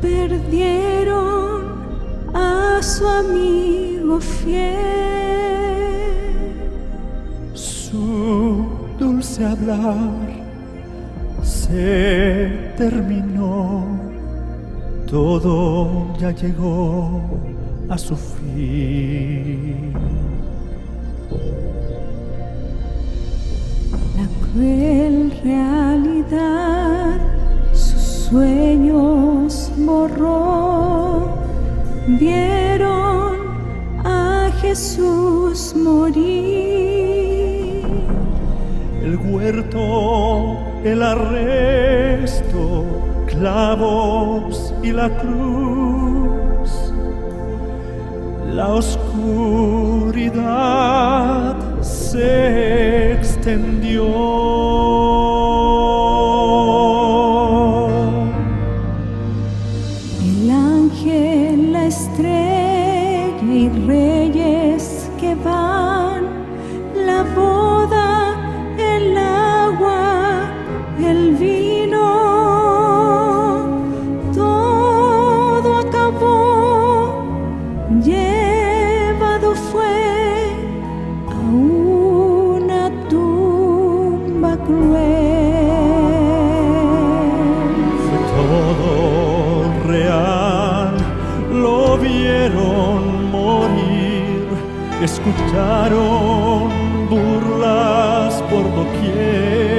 perdieron a su amigo fiel. Su dulce hablar se terminó, todo ya llegó a su fin. La cruel realidad sus sueños borró, vieron a Jesús morir. El huerto, el arresto, clavos y la cruz, la oscuridad se extendió. El ángel, la estrella y reyes que van, la boda, el agua, el vino, todo acabó, llevado fue a una tumba cruel. Fue todo real, lo vieron morir, escucharon burlas por doquier.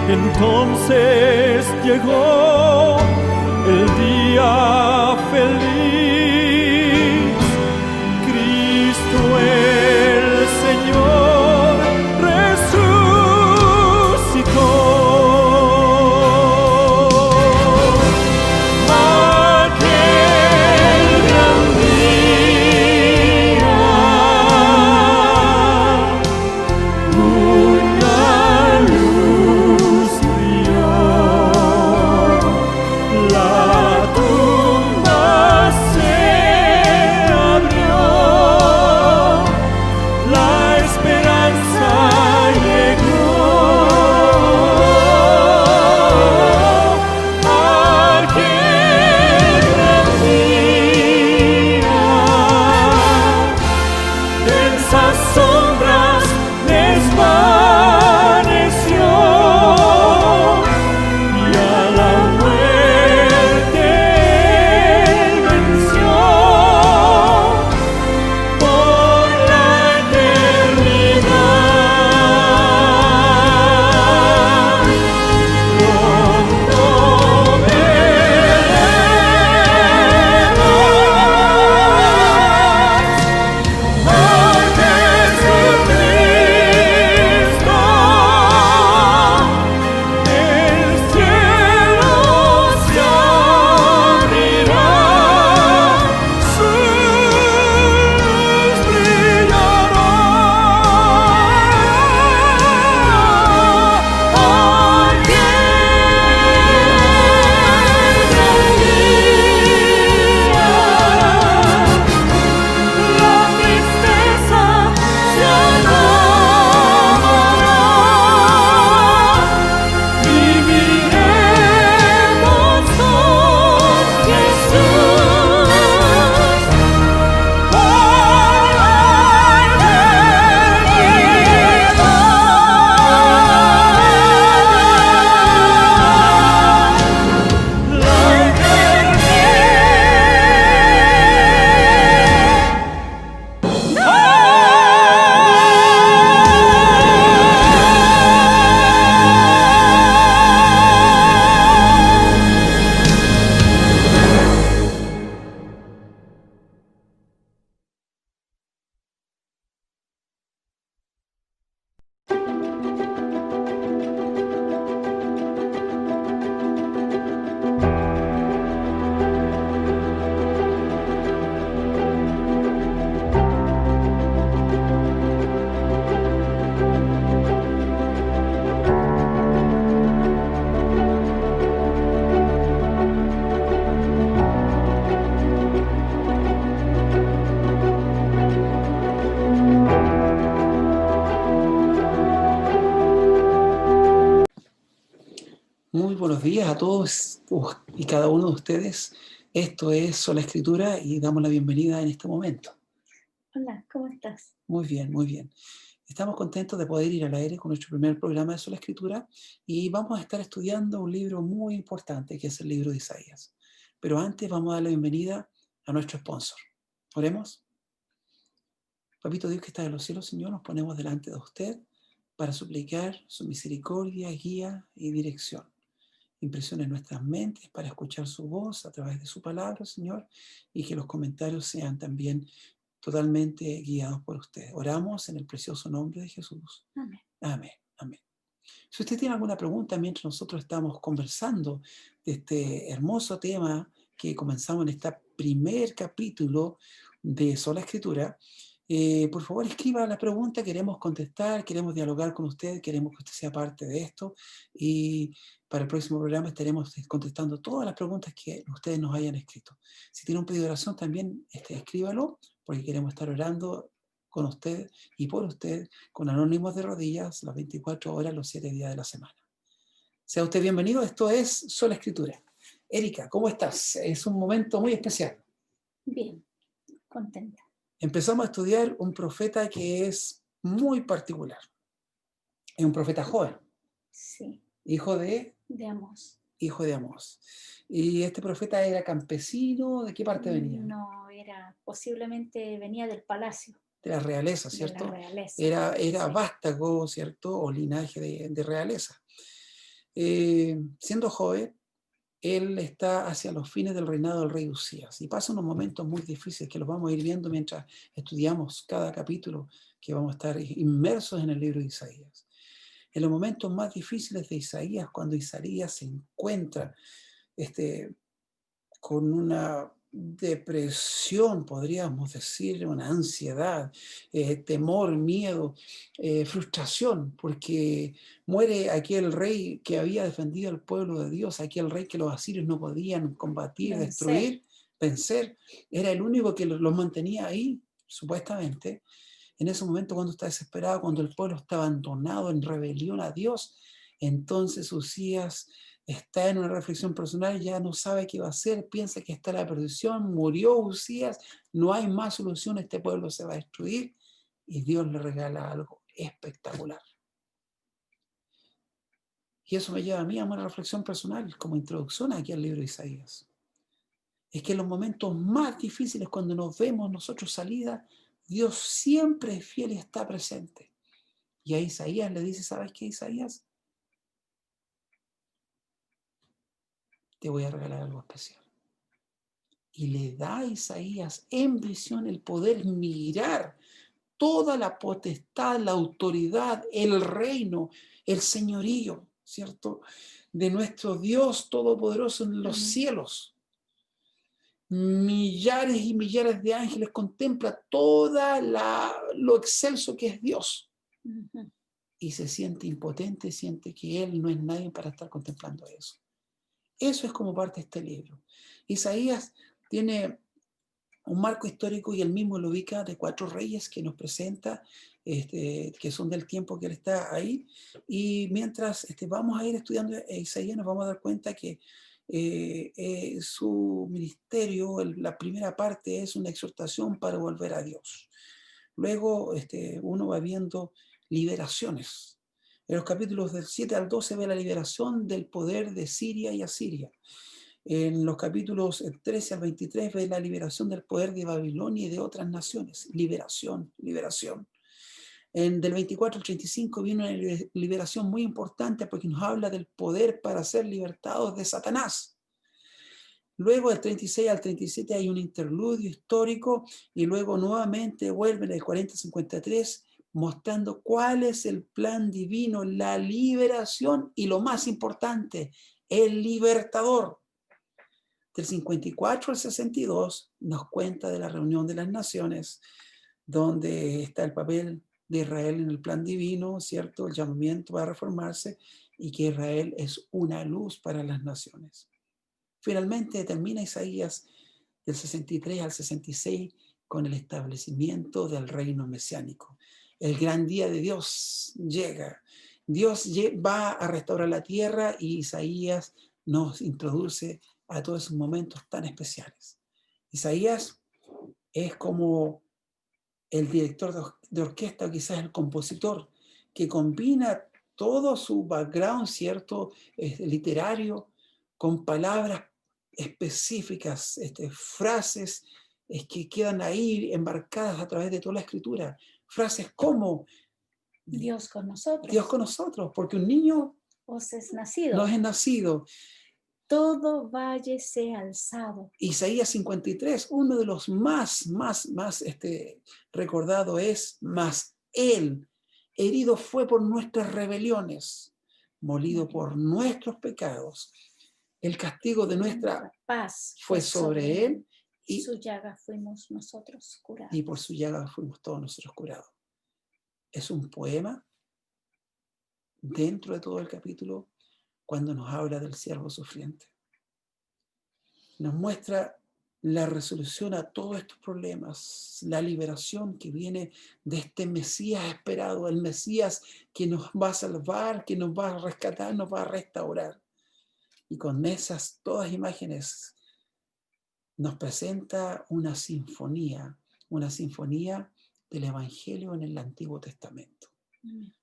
Entonces llegó el día feliz, Cristo el Señor resucitó. Aquel gran día, una luz brilló, la tumba se Muy buenos días a todos y cada uno de ustedes. Esto es Sola Escritura y damos la bienvenida en este momento. Hola, ¿cómo estás? Muy bien, muy bien. Estamos contentos de poder ir al aire con nuestro primer programa de Sola Escritura y vamos a estar estudiando un libro muy importante que es el libro de Isaías. Pero antes vamos a dar la bienvenida a nuestro sponsor. Oremos. Papito Dios que está en los cielos, Señor, nos ponemos delante de usted para suplicar su misericordia, guía y dirección. Impresione nuestras mentes para escuchar su voz a través de su palabra, Señor, y que los comentarios sean también totalmente guiados por usted. Oramos en el precioso nombre de Jesús. Amén. Amén, amén. Si usted tiene alguna pregunta mientras nosotros estamos conversando de este hermoso tema que comenzamos en este primer capítulo de Sola Escritura, por favor escriba la pregunta, queremos contestar, queremos dialogar con usted, queremos que usted sea parte de esto y para el próximo programa estaremos contestando todas las preguntas que ustedes nos hayan escrito. Si tiene un pedido de oración también escríbalo porque queremos estar orando con usted y por usted con anónimos de rodillas las 24 horas, los 7 días de la semana. Sea usted bienvenido, esto es Sola Escritura. Erika, ¿cómo estás? Es un momento muy especial. Bien, contenta. Empezamos a estudiar un profeta que es muy particular. Es un profeta joven. Sí. Hijo de Amós. Hijo de Amós. ¿Y este profeta era campesino? ¿De qué parte venía? No, posiblemente venía del palacio. De la realeza, ¿cierto? De la realeza. Era sí. vástago, ¿cierto? O linaje de realeza. Siendo joven, él está hacia los fines del reinado del rey Usías y pasa unos momentos muy difíciles que los vamos a ir viendo mientras estudiamos cada capítulo que vamos a estar inmersos en el libro de Isaías. En los momentos más difíciles de Isaías, cuando Isaías se encuentra con una depresión, podríamos decir, una ansiedad, temor, miedo, frustración, porque muere aquel rey que había defendido al pueblo de Dios, aquel rey que los asirios no podían combatir, destruir, vencer. Era el único que los mantenía ahí, supuestamente. En ese momento, cuando está desesperado, cuando el pueblo está abandonado en rebelión a Dios, entonces Usías está en una reflexión personal, ya no sabe qué va a hacer, piensa que está en la perdición, murió Usías, no hay más solución, este pueblo se va a destruir y Dios le regala algo espectacular. Y eso me lleva a mí a una reflexión personal como introducción aquí al libro de Isaías. Es que en los momentos más difíciles, cuando nos vemos nosotros salida, Dios siempre es fiel y está presente. Y a Isaías le dice, ¿sabes qué, Isaías? Te voy a regalar algo especial. Y le da a Isaías en visión el poder mirar toda la potestad, la autoridad, el reino, el señorío, ¿cierto? De nuestro Dios Todopoderoso en los cielos. Millares y millares de ángeles contempla toda lo excelso que es Dios. Y se siente impotente, siente que él no es nadie para estar contemplando eso. Eso es como parte de este libro. Isaías tiene un marco histórico y él mismo lo ubica de 4 reyes que nos presenta, que son del tiempo que él está ahí. Y mientras vamos a ir estudiando Isaías, nos vamos a dar cuenta que su ministerio, la primera parte es una exhortación para volver a Dios. Luego uno va viendo liberaciones. En los capítulos del 7 al 12 ve la liberación del poder de Siria y Asiria. En los capítulos 13 al 23 ve la liberación del poder de Babilonia y de otras naciones. Liberación, liberación. Del 24 al 35 viene una liberación muy importante porque nos habla del poder para ser libertados de Satanás. Luego del 36 al 37 hay un interludio histórico y luego nuevamente vuelve en el 40 al 53 mostrando cuál es el plan divino, la liberación y lo más importante, el libertador. Del 54 al 62 nos cuenta de la reunión de las naciones, donde está el papel de Israel en el plan divino, ¿cierto? El llamamiento para reformarse y que Israel es una luz para las naciones. Finalmente termina Isaías del 63 al 66 con el establecimiento del reino mesiánico. El gran día de Dios llega Dios va a restaurar la tierra y Isaías nos introduce a todos esos momentos tan especiales. Isaías es como el director de orquesta o quizás el compositor que combina todo su background, ¿cierto? Literario, con palabras específicas, frases que quedan ahí embarcadas a través de toda la escritura. Frases como Dios con nosotros. Dios con nosotros, porque un niño Os es nacido. nos es nacido. Todo valle sea alzado. Isaías 53, uno de los más recordado es, mas Él herido fue por nuestras rebeliones, molido por nuestros pecados. El castigo de nuestra paz fue sobre Él y su llaga fuimos nosotros curados. Y por su llaga fuimos todos nosotros curados. Es un poema dentro de todo el capítulo cuando nos habla del siervo sufriente. Nos muestra la resolución a todos estos problemas, la liberación que viene de este Mesías esperado, el Mesías que nos va a salvar, que nos va a rescatar, nos va a restaurar. Y con esas todas imágenes nos presenta una sinfonía del Evangelio en el Antiguo Testamento.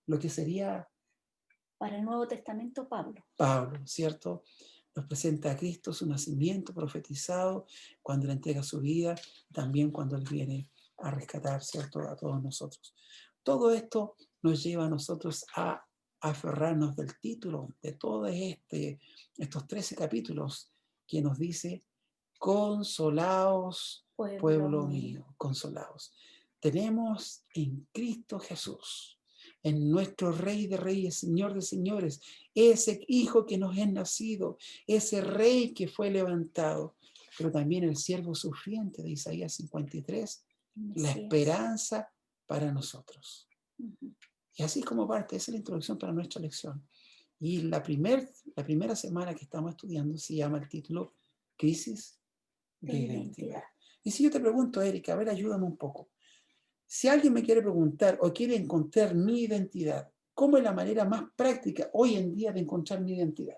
Lo que sería para el Nuevo Testamento Pablo, ¿cierto? Nos presenta a Cristo, su nacimiento profetizado, cuando Él entrega su vida, también cuando Él viene a rescatar, ¿cierto?, a todos nosotros. Todo esto nos lleva a nosotros a aferrarnos del título de todos estos 13 capítulos que nos dice, consolaos, pueblo mío, consolaos. Tenemos en Cristo Jesús, en nuestro Rey de Reyes, Señor de Señores, ese Hijo que nos es nacido, ese Rey que fue levantado, pero también el siervo sufriente de Isaías 53, la esperanza para nosotros. Y así como parte, esa es la introducción para nuestra lección. Y la primera semana que estamos estudiando se llama el título Crisis de Identidad. Y si yo te pregunto, Erika, a ver, ayúdame un poco. Si alguien me quiere preguntar o quiere encontrar mi identidad, ¿cómo es la manera más práctica hoy en día de encontrar mi identidad?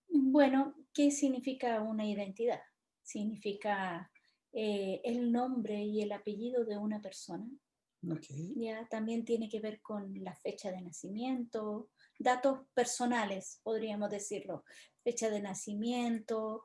Bueno, ¿qué significa una identidad? Significa el nombre y el apellido de una persona. Okay. Ya también tiene que ver con la fecha de nacimiento, datos personales, podríamos decirlo. Fecha de nacimiento,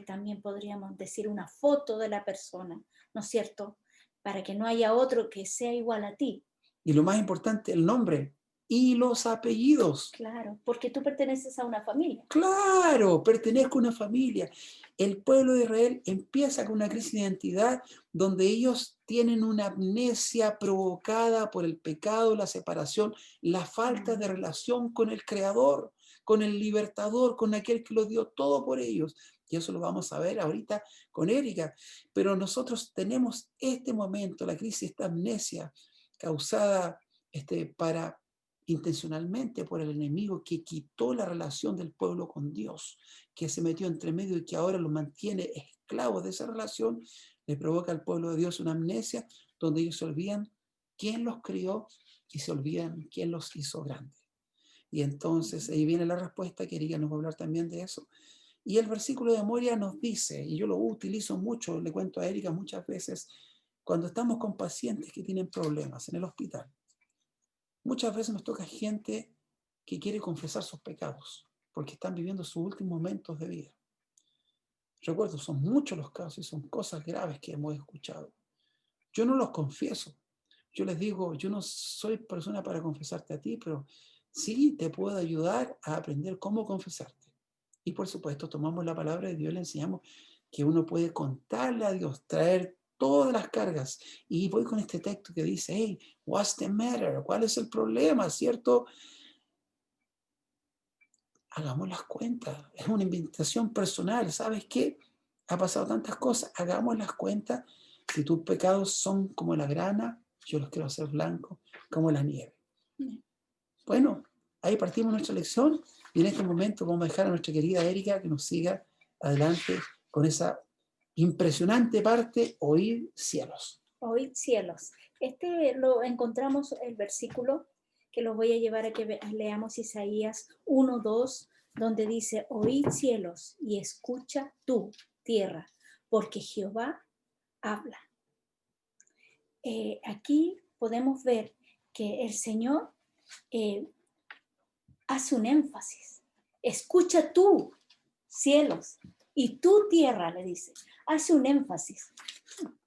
también podríamos decir una foto de la persona, ¿no es cierto? Para que no haya otro que sea igual a ti. Y lo más importante, el nombre y los apellidos. Claro, porque tú perteneces a una familia. Claro, pertenezco a una familia. El pueblo de Israel empieza con una crisis de identidad donde ellos tienen una amnesia provocada por el pecado, la separación, la falta de relación con el Creador, con el Libertador, con aquel que lo dio todo por ellos. Y eso lo vamos a ver ahorita con Erika. Pero nosotros tenemos este momento, la crisis, esta amnesia causada intencionalmente por el enemigo que quitó la relación del pueblo con Dios, que se metió entre medio y que ahora lo mantiene esclavos de esa relación, le provoca al pueblo de Dios una amnesia donde ellos se olvidan quién los crió y se olvidan quién los hizo grandes. Y entonces ahí viene la respuesta, que Erika nos va a hablar también de eso. Y el versículo de Moria nos dice, y yo lo utilizo mucho, le cuento a Erika muchas veces, cuando estamos con pacientes que tienen problemas en el hospital. Muchas veces nos toca gente que quiere confesar sus pecados porque están viviendo sus últimos momentos de vida. Recuerdo, son muchos los casos y son cosas graves que hemos escuchado. Yo no los confieso. Yo les digo, yo no soy persona para confesarte a ti, pero sí te puedo ayudar a aprender cómo confesarte. Y por supuesto, tomamos la palabra de Dios y le enseñamos que uno puede contarle a Dios, traer todas las cargas. Y voy con este texto que dice, hey, what's the matter? ¿Cuál es el problema? ¿Cierto? Hagamos las cuentas. Es una invitación personal. ¿Sabes qué? Ha pasado tantas cosas. Hagamos las cuentas. Si tus pecados son como la grana, yo los quiero hacer blancos como la nieve. Bueno, ahí partimos nuestra lección. Y en este momento vamos a dejar a nuestra querida Erika que nos siga adelante con esa impresionante parte, oíd cielos. Oíd cielos. Lo encontramos el versículo que los voy a llevar a que leamos Isaías 1:2, donde dice: oíd cielos y escucha tú, tierra, porque Jehová habla. Aquí podemos ver que el Señor hace un énfasis. Escucha tú, cielos, y tú, tierra, le dice. Hace un énfasis.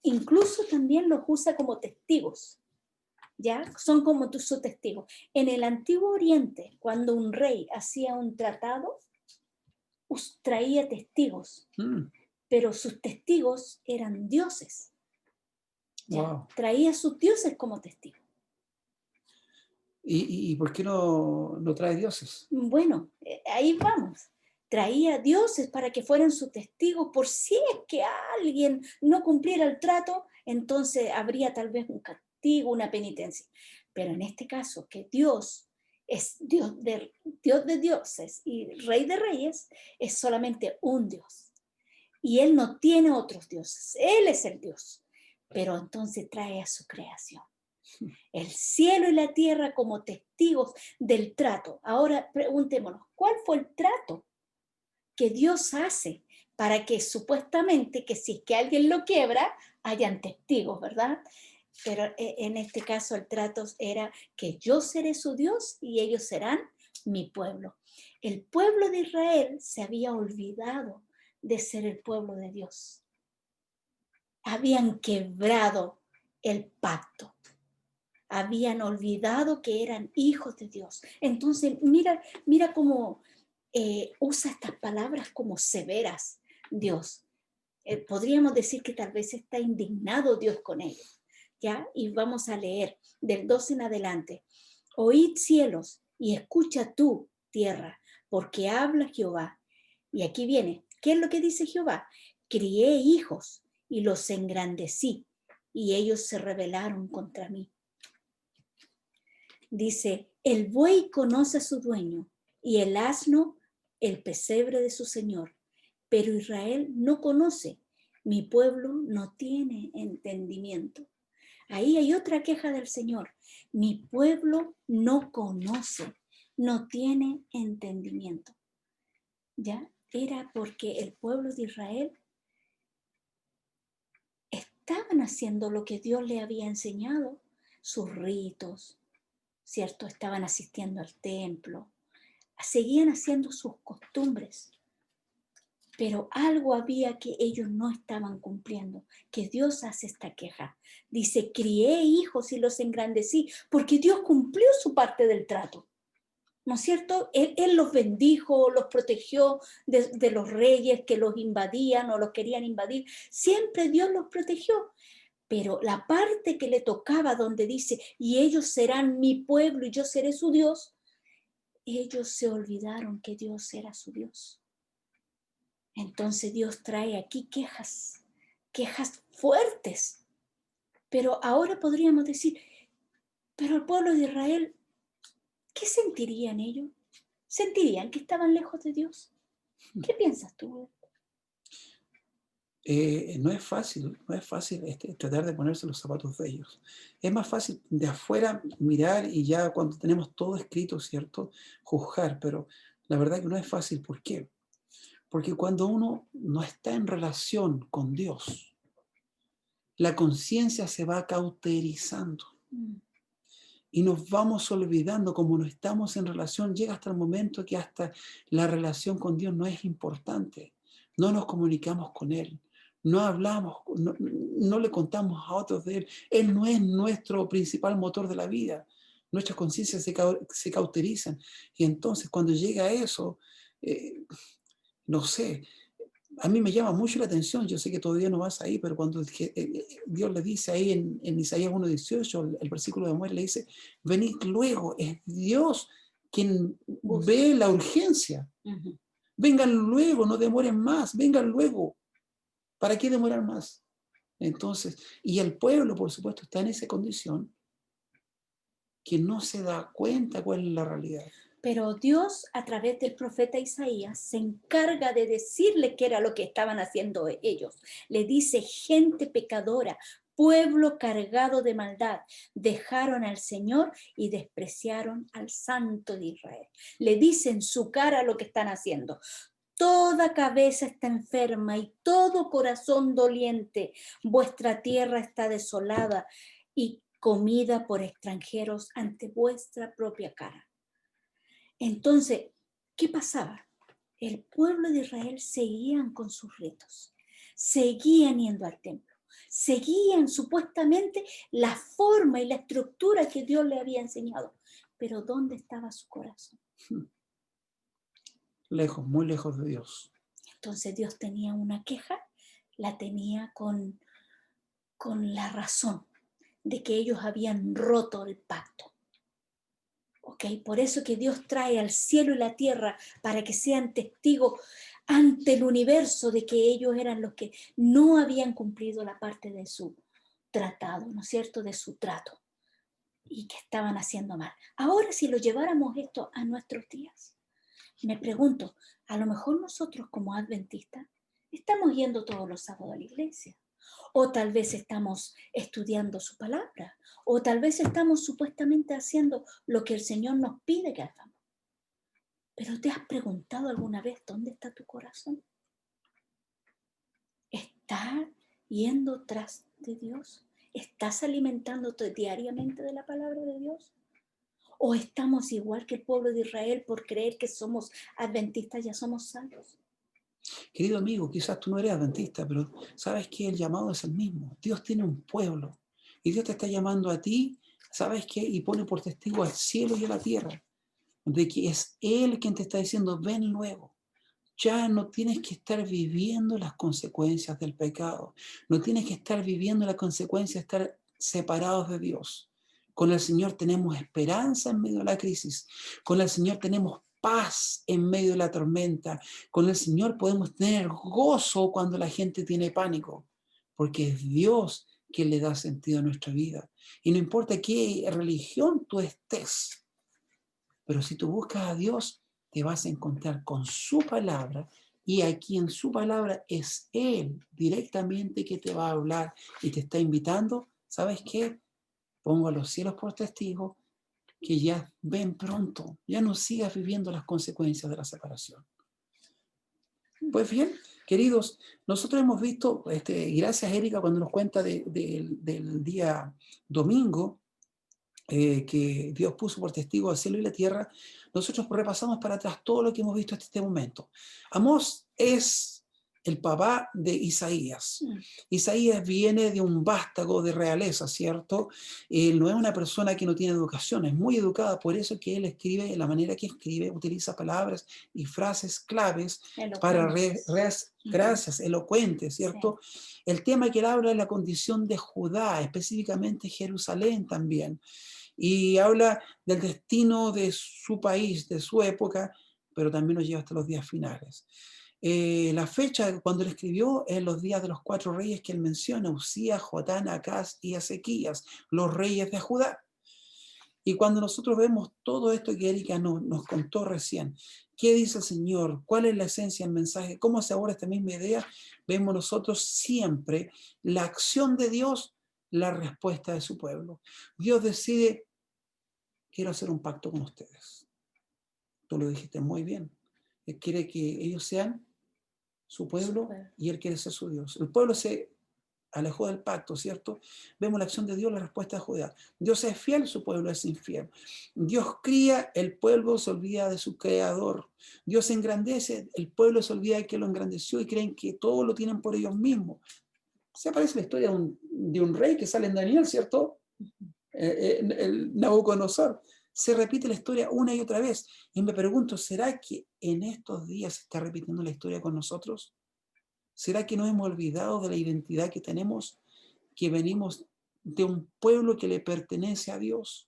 Incluso también los usa como testigos. ¿Ya? Son como sus testigos. En el Antiguo Oriente, cuando un rey hacía un tratado, traía testigos, pero sus testigos eran dioses. ¿Ya? Wow. Traía a sus dioses como testigos. ¿Y por qué no trae dioses? Bueno, ahí vamos. Traía dioses para que fueran sus testigos por si es que alguien no cumpliera el trato, entonces habría tal vez un castigo, una penitencia. Pero en este caso, que Dios es Dios de dioses y Rey de reyes, es solamente un Dios. Y Él no tiene otros dioses, Él es el Dios. Pero entonces trae a su creación. El cielo y la tierra como testigos del trato. Ahora preguntémonos, ¿cuál fue el trato que Dios hace para que supuestamente, que si es que alguien lo quiebra, hayan testigos, ¿verdad? Pero en este caso el trato era que yo seré su Dios y ellos serán mi pueblo. El pueblo de Israel se había olvidado de ser el pueblo de Dios. Habían quebrado el pacto. Habían olvidado que eran hijos de Dios. Entonces, mira cómo usa estas palabras como severas Dios. Podríamos decir que tal vez está indignado Dios con ellos. ¿Ya? Y vamos a leer del 12 en adelante. Oíd cielos y escucha tú, tierra, porque habla Jehová. Y aquí viene, ¿qué es lo que dice Jehová? Crié hijos y los engrandecí, y ellos se rebelaron contra mí. Dice, el buey conoce a su dueño, y el asno el pesebre de su señor, pero Israel no conoce, mi pueblo no tiene entendimiento. Ahí hay otra queja del Señor. Mi pueblo no conoce, no tiene entendimiento. ¿Ya? Era porque el pueblo de Israel estaban haciendo lo que Dios le había enseñado, sus ritos, ¿cierto? Estaban asistiendo al templo, seguían haciendo sus costumbres. Pero algo había que ellos no estaban cumpliendo, que Dios hace esta queja. Dice, crié hijos y los engrandecí, porque Dios cumplió su parte del trato. ¿No es cierto? Él los bendijo, los protegió de los reyes que los invadían o los querían invadir. Siempre Dios los protegió. Pero la parte que le tocaba donde dice, y ellos serán mi pueblo y yo seré su Dios, ellos se olvidaron que Dios era su Dios. Entonces Dios trae aquí quejas fuertes. Pero ahora podríamos decir, pero el pueblo de Israel, ¿qué sentirían ellos? ¿Sentirían que estaban lejos de Dios? ¿Qué piensas tú? No es fácil tratar de ponerse los zapatos de ellos. Es más fácil de afuera mirar y ya cuando tenemos todo escrito, ¿cierto? Juzgar, pero la verdad que no es fácil. ¿Por qué? Porque cuando uno no está en relación con Dios, la conciencia se va cauterizando. Y nos vamos olvidando, como no estamos en relación, llega hasta el momento que hasta la relación con Dios no es importante. No nos comunicamos con Él, no hablamos, no le contamos a otros de Él. Él no es nuestro principal motor de la vida. Nuestras conciencias se cauterizan. Y entonces cuando llega eso, no sé, a mí me llama mucho la atención, yo sé que todavía no vas ahí, pero cuando Dios le dice ahí en Isaías 1:18, el versículo de muerte le dice, venid luego, es Dios quien ve la urgencia. Vengan luego, no demoren más, vengan luego. ¿Para qué demorar más? Entonces, y el pueblo, por supuesto, está en esa condición que no se da cuenta cuál es la realidad. Pero Dios, a través del profeta Isaías, se encarga de decirle qué era lo que estaban haciendo ellos. Le dice, gente pecadora, pueblo cargado de maldad. Dejaron al Señor y despreciaron al Santo de Israel. Le dice en su cara lo que están haciendo. Toda cabeza está enferma y todo corazón doliente. Vuestra tierra está desolada y comida por extranjeros ante vuestra propia cara. Entonces, ¿qué pasaba? El pueblo de Israel seguían con sus ritos, seguían yendo al templo, seguían supuestamente la forma y la estructura que Dios le había enseñado. Pero ¿dónde estaba su corazón? Lejos, muy lejos de Dios. Entonces Dios tenía una queja, la tenía con la razón de que ellos habían roto el pacto. ¿Okay? Por eso que Dios trae al cielo y la tierra para que sean testigos ante el universo de que ellos eran los que no habían cumplido la parte de su tratado, ¿no es cierto?, de su trato, y que estaban haciendo mal. Ahora, si lo lleváramos esto a nuestros días, me pregunto, a lo mejor nosotros como adventistas estamos yendo todos los sábados a la iglesia, o tal vez estamos estudiando su palabra, o tal vez estamos supuestamente haciendo lo que el Señor nos pide que hagamos. Pero ¿te has preguntado alguna vez dónde está tu corazón? ¿Estás yendo tras de Dios? ¿Estás alimentándote diariamente de la palabra de Dios? ¿O estamos igual que el pueblo de Israel por creer que somos adventistas, ya somos salvos? Querido amigo, quizás tú no eres adventista, pero sabes que el llamado es el mismo. Dios tiene un pueblo y Dios te está llamando a ti, ¿sabes qué? Y pone por testigo al cielo y a la tierra de que es Él quien te está diciendo, ven luego. Ya no tienes que estar viviendo las consecuencias del pecado. No tienes que estar viviendo la consecuencia de estar separados de Dios. Con el Señor tenemos esperanza en medio de la crisis. Con el Señor tenemos paz en medio de la tormenta. Con el Señor podemos tener gozo cuando la gente tiene pánico. Porque es Dios quien le da sentido a nuestra vida. Y no importa qué religión tú estés, pero si tú buscas a Dios, te vas a encontrar con su palabra, y aquí en su palabra es Él directamente que te va a hablar y te está invitando. ¿Sabes qué? Pongo a los cielos por testigo que ya ven pronto, ya no sigas viviendo las consecuencias de la separación. Pues bien, queridos, nosotros hemos visto, y gracias Erika cuando nos cuenta del día domingo, que Dios puso por testigo al cielo y la tierra, nosotros repasamos para atrás todo lo que hemos visto hasta este momento. Amós es el papá de Isaías. Isaías viene de un vástago de realeza, ¿cierto? Él no es una persona que no tiene educación, es muy educada, por eso que él escribe de la manera que escribe, utiliza palabras y frases claves para gracias, elocuentes, ¿cierto? Sí. El tema que él habla es la condición de Judá, específicamente Jerusalén también. Y habla del destino de su país, de su época, pero también nos lleva hasta los días finales. La fecha cuando él escribió es los días de los 4 reyes que él menciona, Usías, Jotán, Acaz y Ezequías, los reyes de Judá. Y cuando nosotros vemos todo esto que Erika nos contó recién, ¿qué dice el Señor? ¿Cuál es la esencia del mensaje? ¿Cómo se aborda esta misma idea? Vemos nosotros siempre la acción de Dios, la respuesta de su pueblo. Dios decide, quiero hacer un pacto con ustedes. Tú lo dijiste muy bien. Él quiere que ellos sean su pueblo y Él quiere ser su Dios. El pueblo se alejó del pacto, ¿cierto? Vemos la acción de Dios, la respuesta de Judá. Dios es fiel, su pueblo es infiel. Dios cría, el pueblo se olvida de su creador. Dios engrandece, el pueblo se olvida de que lo engrandeció y creen que todo lo tienen por ellos mismos. Se aparece la historia de un rey que sale en Daniel, ¿cierto? El Nabucodonosor. Se repite la historia una y otra vez. Y me pregunto, ¿será que en estos días se está repitiendo la historia con nosotros? ¿Será que nos hemos olvidado de la identidad que tenemos? Que venimos de un pueblo que le pertenece a Dios.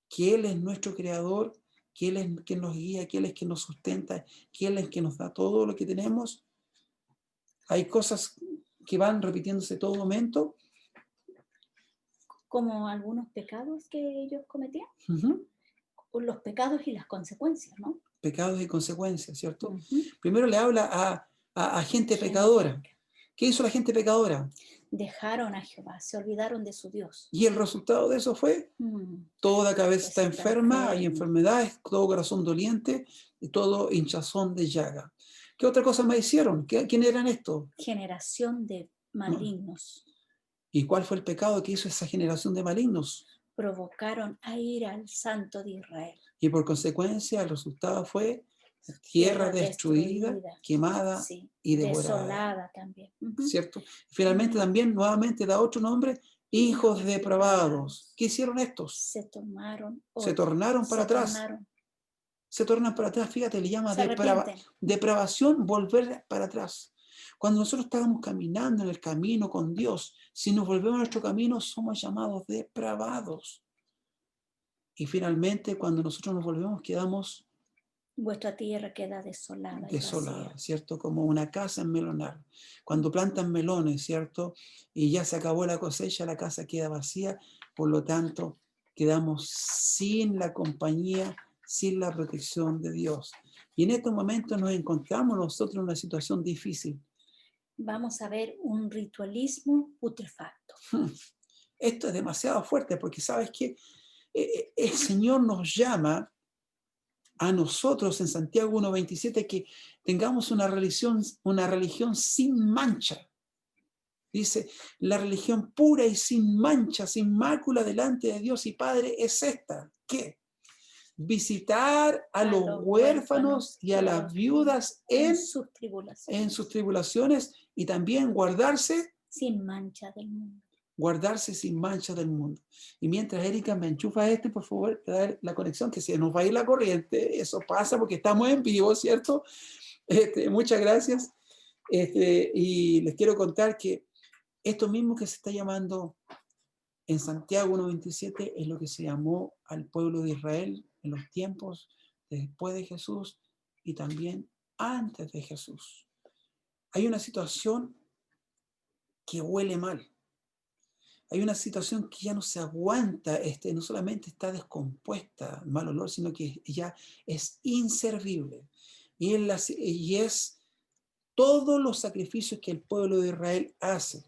Que Él es nuestro creador, que Él es quien nos guía, que Él es quien nos sustenta, que Él es quien nos da todo lo que tenemos. Hay cosas que van repitiéndose todo momento. Como algunos pecados que ellos cometían. Uh-huh. Los pecados y las consecuencias, ¿no? Pecados y consecuencias, ¿cierto? Uh-huh. Primero le habla a gente pecadora. ¿Qué hizo la gente pecadora? Dejaron a Jehová, se olvidaron de su Dios. Y el resultado de eso fue, toda cabeza está enferma, hay enfermedades, todo corazón doliente y todo hinchazón de llaga. ¿Qué otra cosa me hicieron? ¿Quién eran estos? Generación de malignos. ¿Y cuál fue el pecado que hizo esa generación de malignos? Provocaron a ira al Santo de Israel. Y por consecuencia el resultado fue tierra destruida, quemada sí, y devorada. Desolada también. ¿Cierto? Finalmente también nuevamente da otro nombre, hijos depravados. ¿Qué hicieron estos? Se Se tornaron para atrás. Se tornan para atrás, fíjate, le llama depravación, volver para atrás. Cuando nosotros estamos caminando en el camino con Dios, si nos volvemos a nuestro camino, somos llamados depravados. Y finalmente, cuando nosotros nos volvemos, quedamos vuestra tierra queda desolada. Desolada, ¿cierto? Como una casa en melonar. Cuando plantan melones, ¿cierto? Y ya se acabó la cosecha, la casa queda vacía, por lo tanto, quedamos sin la compañía, sin la protección de Dios. Y en estos momentos nos encontramos nosotros en una situación difícil. Vamos a ver un ritualismo putrefacto. Esto es demasiado fuerte porque sabes que el Señor nos llama a nosotros en Santiago 1:27 que tengamos una religión sin mancha. Dice, la religión pura y sin mancha, sin mácula delante de Dios y Padre es esta. ¿Qué? Visitar a los huérfanos y a las viudas en sus tribulaciones y también guardarse sin mancha del mundo. Guardarse sin mancha del mundo. Y mientras Erika me enchufa por favor, dar la conexión, que se nos va a ir la corriente. Eso pasa porque estamos en vivo, ¿cierto? Muchas gracias. Y les quiero contar que esto mismo que se está llamando en Santiago 1:27 es lo que se llamó al pueblo de Israel en los tiempos después de Jesús y también antes de Jesús. Hay una situación que huele mal. Hay una situación que ya no se aguanta, no solamente está descompuesta, mal olor, sino que ya es inservible. Y es todos los sacrificios que el pueblo de Israel hace.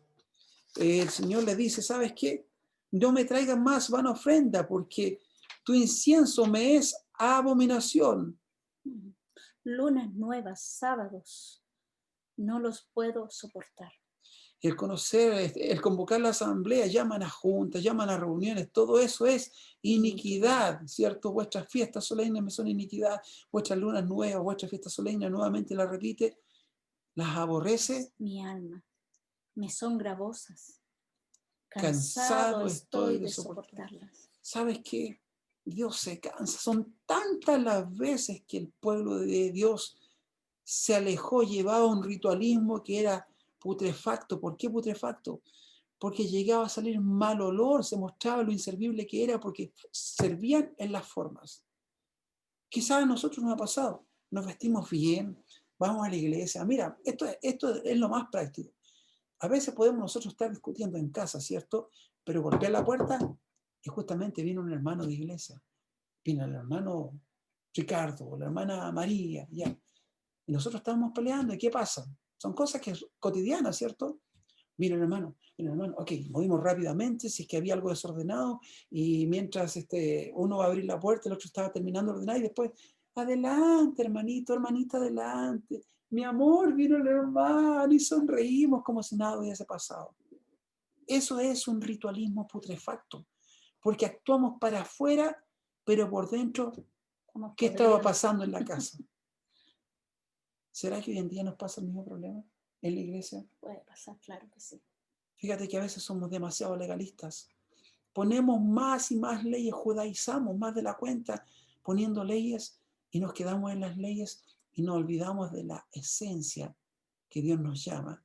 El Señor le dice, ¿sabes qué? No me traigan más vana ofrenda, porque tu incienso me es abominación. Lunas nuevas, sábados, no los puedo soportar. El conocer, el convocar la asamblea, llaman a juntas, llaman a reuniones, todo eso es iniquidad, ¿cierto? Vuestras fiestas solemnes me son iniquidad, vuestras lunas nuevas, vuestras fiestas solemnes, nuevamente la repite, las aborrece. Mi alma, me son gravosas, cansado estoy de soportarlas. ¿Sabes qué? Dios se cansa, son tantas las veces que el pueblo de Dios se alejó, llevaba un ritualismo que era putrefacto. ¿Por qué putrefacto? Porque llegaba a salir mal olor, se mostraba lo inservible que era, porque servían en las formas. Quizás a nosotros nos ha pasado, nos vestimos bien, vamos a la iglesia. Mira, esto es lo más práctico. A veces podemos nosotros estar discutiendo en casa, ¿cierto? Pero golpear la puerta y justamente viene un hermano de iglesia. Viene el hermano Ricardo o la hermana María, ya. Y nosotros estamos peleando, ¿y qué pasa? Son cosas que cotidianas, ¿cierto? Mira, hermano, ok, movimos rápidamente, si es que había algo desordenado, y mientras uno va a abrir la puerta, el otro estaba terminando de ordenar, y después, adelante, hermanito, hermanita, adelante. Mi amor, vino el hermano, y sonreímos como si nada hubiese pasado. Eso es un ritualismo putrefacto, porque actuamos para afuera, pero por dentro, ¿qué estaba pasando en la casa? ¿Será que hoy en día nos pasa el mismo problema en la iglesia? Puede pasar, claro que sí. Fíjate que a veces somos demasiado legalistas. Ponemos más y más leyes, judaizamos más de la cuenta, poniendo leyes y nos quedamos en las leyes y nos olvidamos de la esencia que Dios nos llama,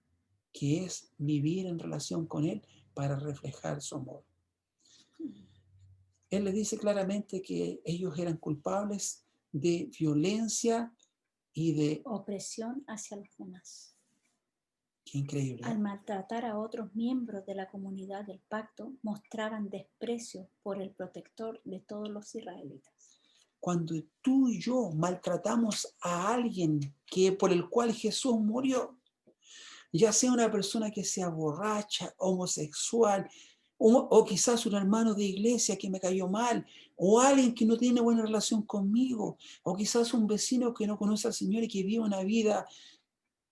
que es vivir en relación con Él para reflejar su amor. Él les dice claramente que ellos eran culpables de violencia y de opresión hacia los demás. Qué increíble. Al maltratar a otros miembros de la comunidad del pacto, mostraban desprecio por el protector de todos los israelitas. Cuando tú y yo maltratamos a alguien por el cual Jesús murió, ya sea una persona que sea borracha, homosexual, o quizás un hermano de iglesia que me cayó mal, o alguien que no tiene buena relación conmigo, o quizás un vecino que no conoce al Señor y que vive una vida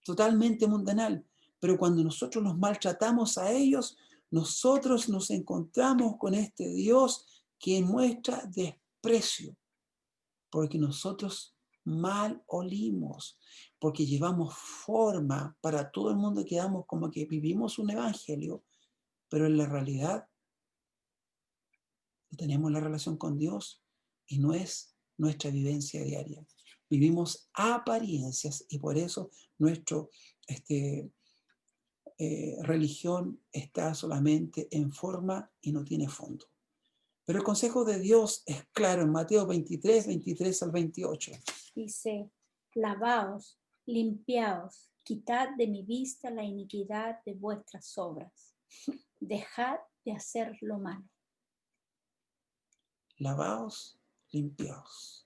totalmente mundanal. Pero cuando nosotros los maltratamos a ellos, nosotros nos encontramos con este Dios que muestra desprecio, porque nosotros mal olimos, porque llevamos forma para todo el mundo, quedamos como que vivimos un evangelio, pero en la realidad no tenemos la relación con Dios y no es nuestra vivencia diaria. Vivimos apariencias y por eso nuestra religión está solamente en forma y no tiene fondo. Pero el consejo de Dios es claro en Mateo 23, 23 al 28. Dice, lavaos, limpiaos, quitad de mi vista la iniquidad de vuestras obras. Dejad de hacer lo malo. Lavaos, limpiaos.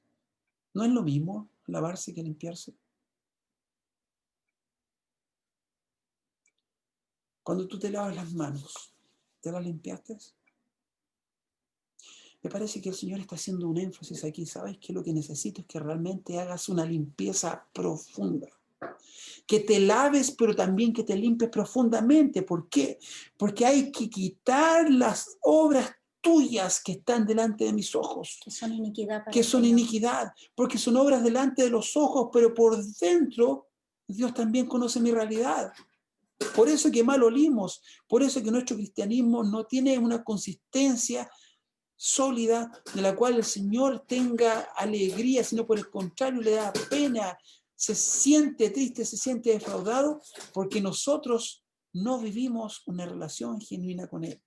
¿No es lo mismo lavarse que limpiarse? Cuando tú te lavas las manos, ¿te las limpiaste? Me parece que el Señor está haciendo un énfasis aquí. ¿Sabes qué? Lo que necesito es que realmente hagas una limpieza profunda. Que te laves, pero también que te limpies profundamente. ¿Por qué? Porque hay que quitar las obras tuyas que están delante de mis ojos. Que son iniquidad para Que son el Señor. iniquidad. Porque son obras delante de los ojos, pero por dentro Dios también conoce mi realidad. Por eso que mal olimos. Por eso que nuestro cristianismo no tiene una consistencia sólida de la cual el Señor tenga alegría, sino por el contrario le da pena, se siente triste, se siente defraudado, porque nosotros no vivimos una relación genuina con Él.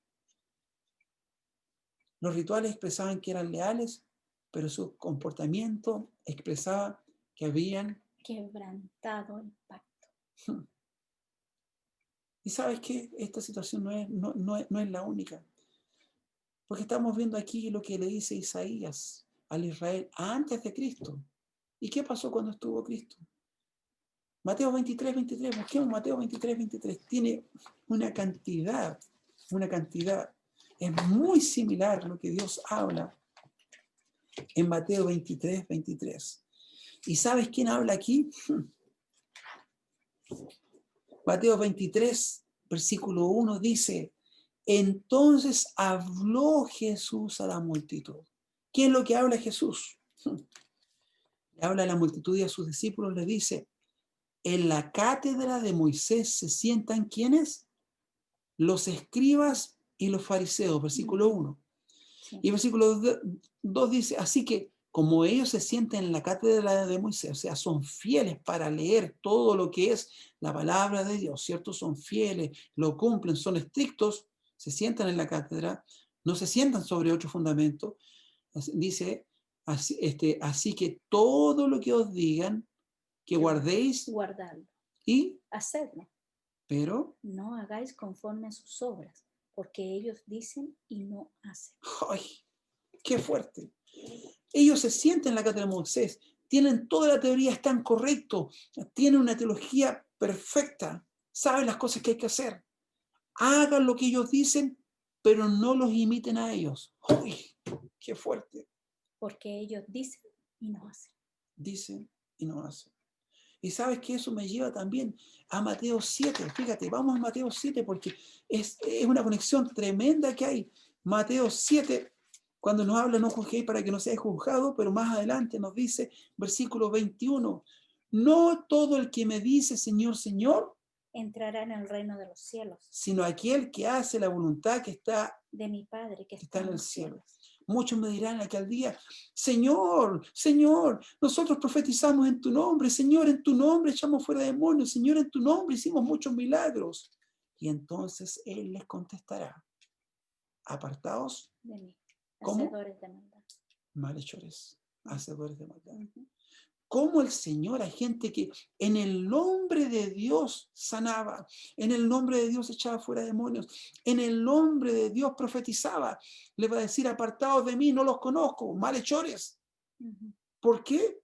Los rituales expresaban que eran leales, pero su comportamiento expresaba que habían quebrantado el pacto. Y sabes que esta situación no es la única. Porque estamos viendo aquí lo que le dice Isaías al Israel antes de Cristo. ¿Y qué pasó cuando estuvo Cristo? Mateo 23, 23, busquemos Mateo 23, 23. Tiene una cantidad. Es muy similar a lo que Dios habla en Mateo 23, 23. ¿Y sabes quién habla aquí? Mateo 23, versículo 1 dice: entonces habló Jesús a la multitud. ¿Qué es lo que habla Jesús? Le habla a la multitud y a sus discípulos, le dice: en la cátedra de Moisés se sientan ¿quiénes? Los escribas y los fariseos, versículo 1. Sí. Y versículo 2 dice: así que como ellos se sienten en la cátedra de Moisés, o sea, son fieles para leer todo lo que es la palabra de Dios, ¿cierto? Son fieles, lo cumplen, son estrictos, se sientan en la cátedra, no se sientan sobre otro fundamento. Dice, así que todo lo que os digan, que guardéis, guardadlo y hacedlo. Pero no hagáis conforme a sus obras, porque ellos dicen y no hacen. ¡Ay! ¡Qué fuerte! Ellos se sienten en la cátedra de Moisés, tienen toda la teoría, están correctos, tienen una teología perfecta, saben las cosas que hay que hacer. Hagan lo que ellos dicen, pero no los imiten a ellos. ¡Uy! ¡Qué fuerte! Porque ellos dicen y no hacen. Dicen y no hacen. Y sabes que eso me lleva también a Mateo 7. Fíjate, vamos a Mateo 7 porque es una conexión tremenda que hay. Mateo 7, cuando nos habla, no juzguéis para que no seáis juzgados, pero más adelante nos dice, versículo 21, no todo el que me dice Señor, Señor, entrará en el reino de los cielos, sino aquel que hace la voluntad que está de mi Padre que está en el cielo. Muchos me dirán aquel día: Señor, Señor, nosotros profetizamos en tu nombre, Señor, en tu nombre echamos fuera demonios, Señor, en tu nombre hicimos muchos milagros. Y entonces Él les contestará: apartaos de mí, ¿cómo? hacedores de maldad. Malhechores, hacedores de maldad. Como el Señor, hay gente que en el nombre de Dios sanaba, en el nombre de Dios echaba fuera demonios, en el nombre de Dios profetizaba. Le va a decir: apartados de mí, no los conozco, malhechores. ¿Por qué?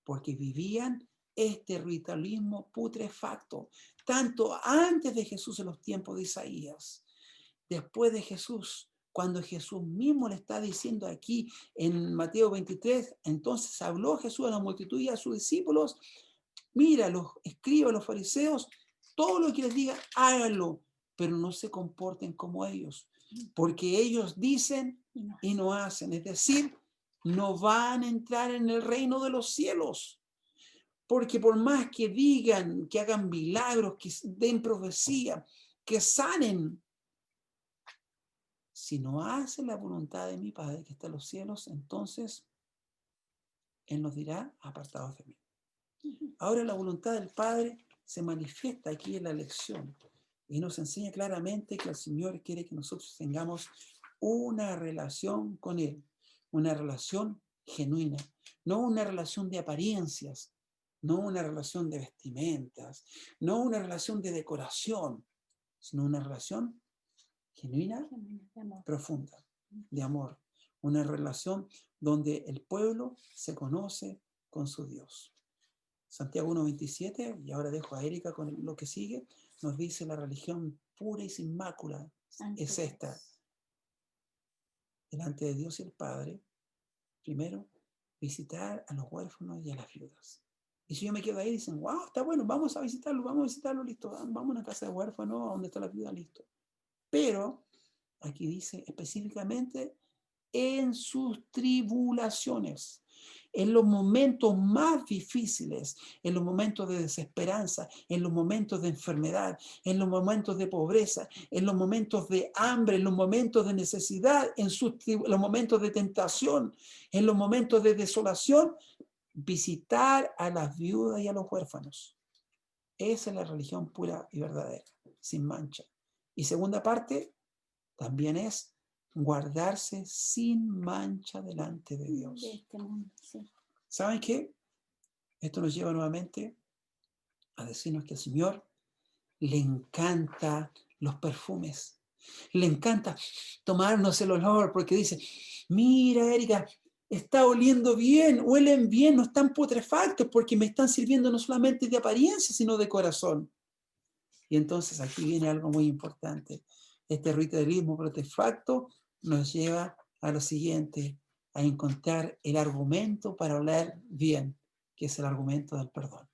Porque vivían este ritualismo putrefacto, tanto antes de Jesús en los tiempos de Isaías, después de Jesús, cuando Jesús mismo le está diciendo aquí en Mateo 23, entonces habló Jesús a la multitud y a sus discípulos, mira, los escribas, los fariseos, todo lo que les diga, háganlo, pero no se comporten como ellos, porque ellos dicen y no hacen, es decir, no van a entrar en el reino de los cielos. Porque por más que digan, que hagan milagros, que den profecía, que sanen, si no hacen la voluntad de mi Padre que está en los cielos, entonces Él nos dirá, apartados de mí. Ahora la voluntad del Padre se manifiesta aquí en la lección y nos enseña claramente que el Señor quiere que nosotros tengamos una relación con Él, una relación genuina, no una relación de apariencias, no una relación de vestimentas, no una relación de decoración, sino una relación genuina, profunda, de amor. Una relación donde el pueblo se conoce con su Dios. Santiago 1:27, y ahora dejo a Erika con lo que sigue, nos dice la religión pura y sin mácula es esta. Delante de Dios y el Padre, primero, visitar a los huérfanos y a las viudas. Y si yo me quedo ahí, dicen, wow, está bueno, vamos a visitarlo, listo, vamos a una casa de huérfanos, a donde está la viuda, listo. Pero aquí dice específicamente en sus tribulaciones, en los momentos más difíciles, en los momentos de desesperanza, en los momentos de enfermedad, en los momentos de pobreza, en los momentos de hambre, en los momentos de necesidad, en los momentos de tentación, en los momentos de desolación, visitar a las viudas y a los huérfanos. Esa es la religión pura y verdadera, sin mancha. Y segunda parte, también es guardarse sin mancha delante de Dios. De este mundo, sí. ¿Saben qué? Esto nos lleva nuevamente a decirnos que al Señor le encanta los perfumes. Le encanta tomarnos el olor porque dice, mira, Erika, está oliendo bien, huelen bien, no están putrefactos porque me están sirviendo no solamente de apariencia, sino de corazón. Y entonces aquí viene algo muy importante. Este ritualismo putrefacto nos lleva a lo siguiente, a encontrar el argumento para oler bien, que es el argumento del perdón.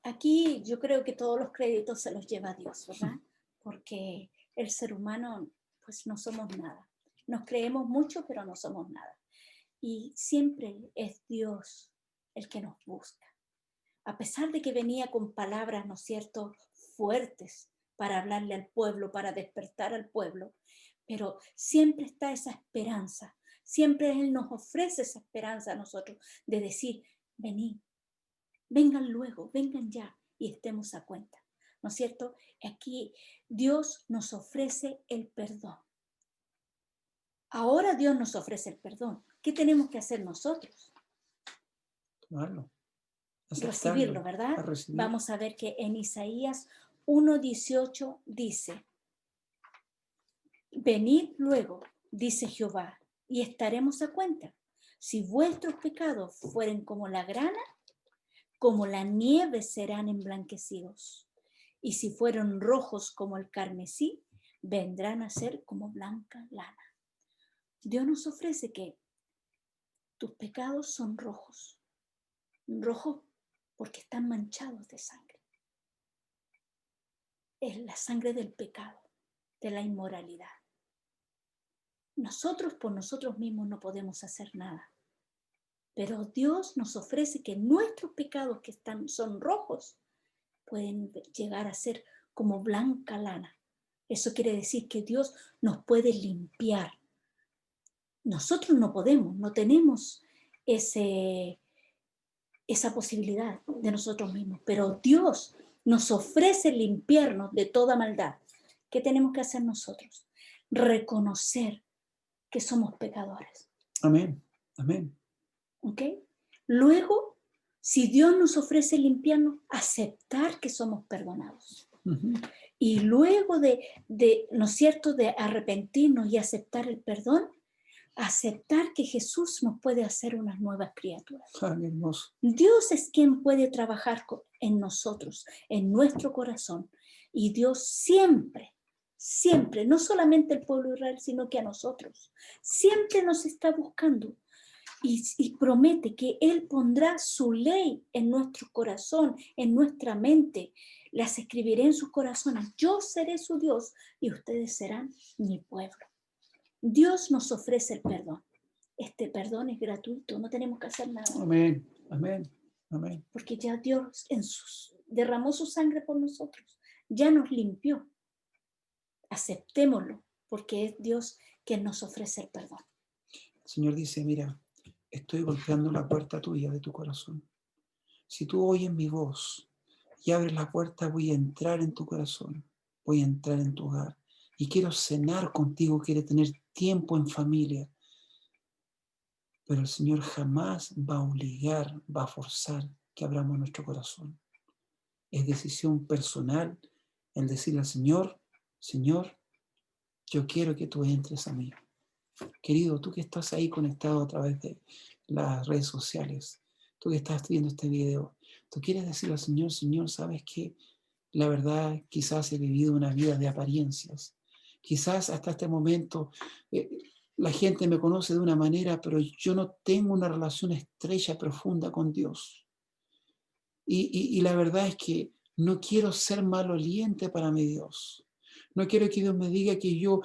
Aquí yo creo que todos los créditos se los lleva Dios, ¿verdad? Porque el ser humano, pues no somos nada. Nos creemos mucho, pero no somos nada. Y siempre es Dios el que nos busca. A pesar de que venía con palabras, ¿no es cierto?, fuertes para hablarle al pueblo, para despertar al pueblo, pero siempre está esa esperanza. Siempre Él nos ofrece esa esperanza a nosotros de decir, venid, vengan luego, vengan ya y estemos a cuenta. ¿No es cierto? Aquí Dios nos ofrece el perdón. Ahora Dios nos ofrece el perdón. ¿Qué tenemos que hacer nosotros? Tomarlo. Recibirlo, ¿verdad? Vamos a ver que en Isaías 1:18 dice, venid luego, dice Jehová, y estaremos a cuenta. Si vuestros pecados fueren como la grana, como la nieve serán emblanquecidos. Y si fueron rojos como el carmesí, vendrán a ser como blanca lana. Dios nos ofrece que tus pecados son rojos. Rojos porque están manchados de sangre. Es la sangre del pecado, de la inmoralidad. Nosotros por nosotros mismos no podemos hacer nada. Pero Dios nos ofrece que nuestros pecados que son rojos pueden llegar a ser como blanca lana. Eso quiere decir que Dios nos puede limpiar. Nosotros no podemos, no tenemos esa posibilidad de nosotros mismos, pero Dios nos ofrece limpiarnos de toda maldad. ¿Qué tenemos que hacer nosotros? Reconocer que somos pecadores. Amén, amén. ¿Ok? Luego, si Dios nos ofrece limpiarnos, aceptar que somos perdonados. Uh-huh. Y luego ¿no es cierto?, de arrepentirnos y aceptar el perdón, aceptar que Jesús nos puede hacer unas nuevas criaturas. Ah, qué hermoso. Dios es quien puede trabajar en nosotros, en nuestro corazón. Y Dios siempre, siempre, no solamente el pueblo de Israel, sino que a nosotros, siempre nos está buscando. Y promete que Él pondrá su ley en nuestro corazón, en nuestra mente. Las escribiré en sus corazones. Yo seré su Dios y ustedes serán mi pueblo. Dios nos ofrece el perdón. Este perdón es gratuito, no tenemos que hacer nada. Amén, amén, amén. Porque ya Dios derramó su sangre por nosotros. Ya nos limpió. Aceptémoslo, porque es Dios quien nos ofrece el perdón. El Señor dice, mira, estoy golpeando la puerta tuya de tu corazón. Si tú oyes mi voz y abres la puerta, voy a entrar en tu corazón, voy a entrar en tu hogar y quiero cenar contigo, quiero tener tiempo en familia. Pero el Señor jamás va a obligar, va a forzar que abramos nuestro corazón. Es decisión personal el decirle al Señor, Señor, yo quiero que tú entres a mí. Querido, tú que estás ahí conectado a través de las redes sociales, tú que estás viendo este video, tú quieres decirle al Señor, Señor, ¿sabes qué? La verdad, quizás he vivido una vida de apariencias. Quizás hasta este momento la gente me conoce de una manera, pero yo no tengo una relación estrecha, profunda con Dios. Y la verdad es que no quiero ser maloliente para mi Dios. No quiero que Dios me diga que yo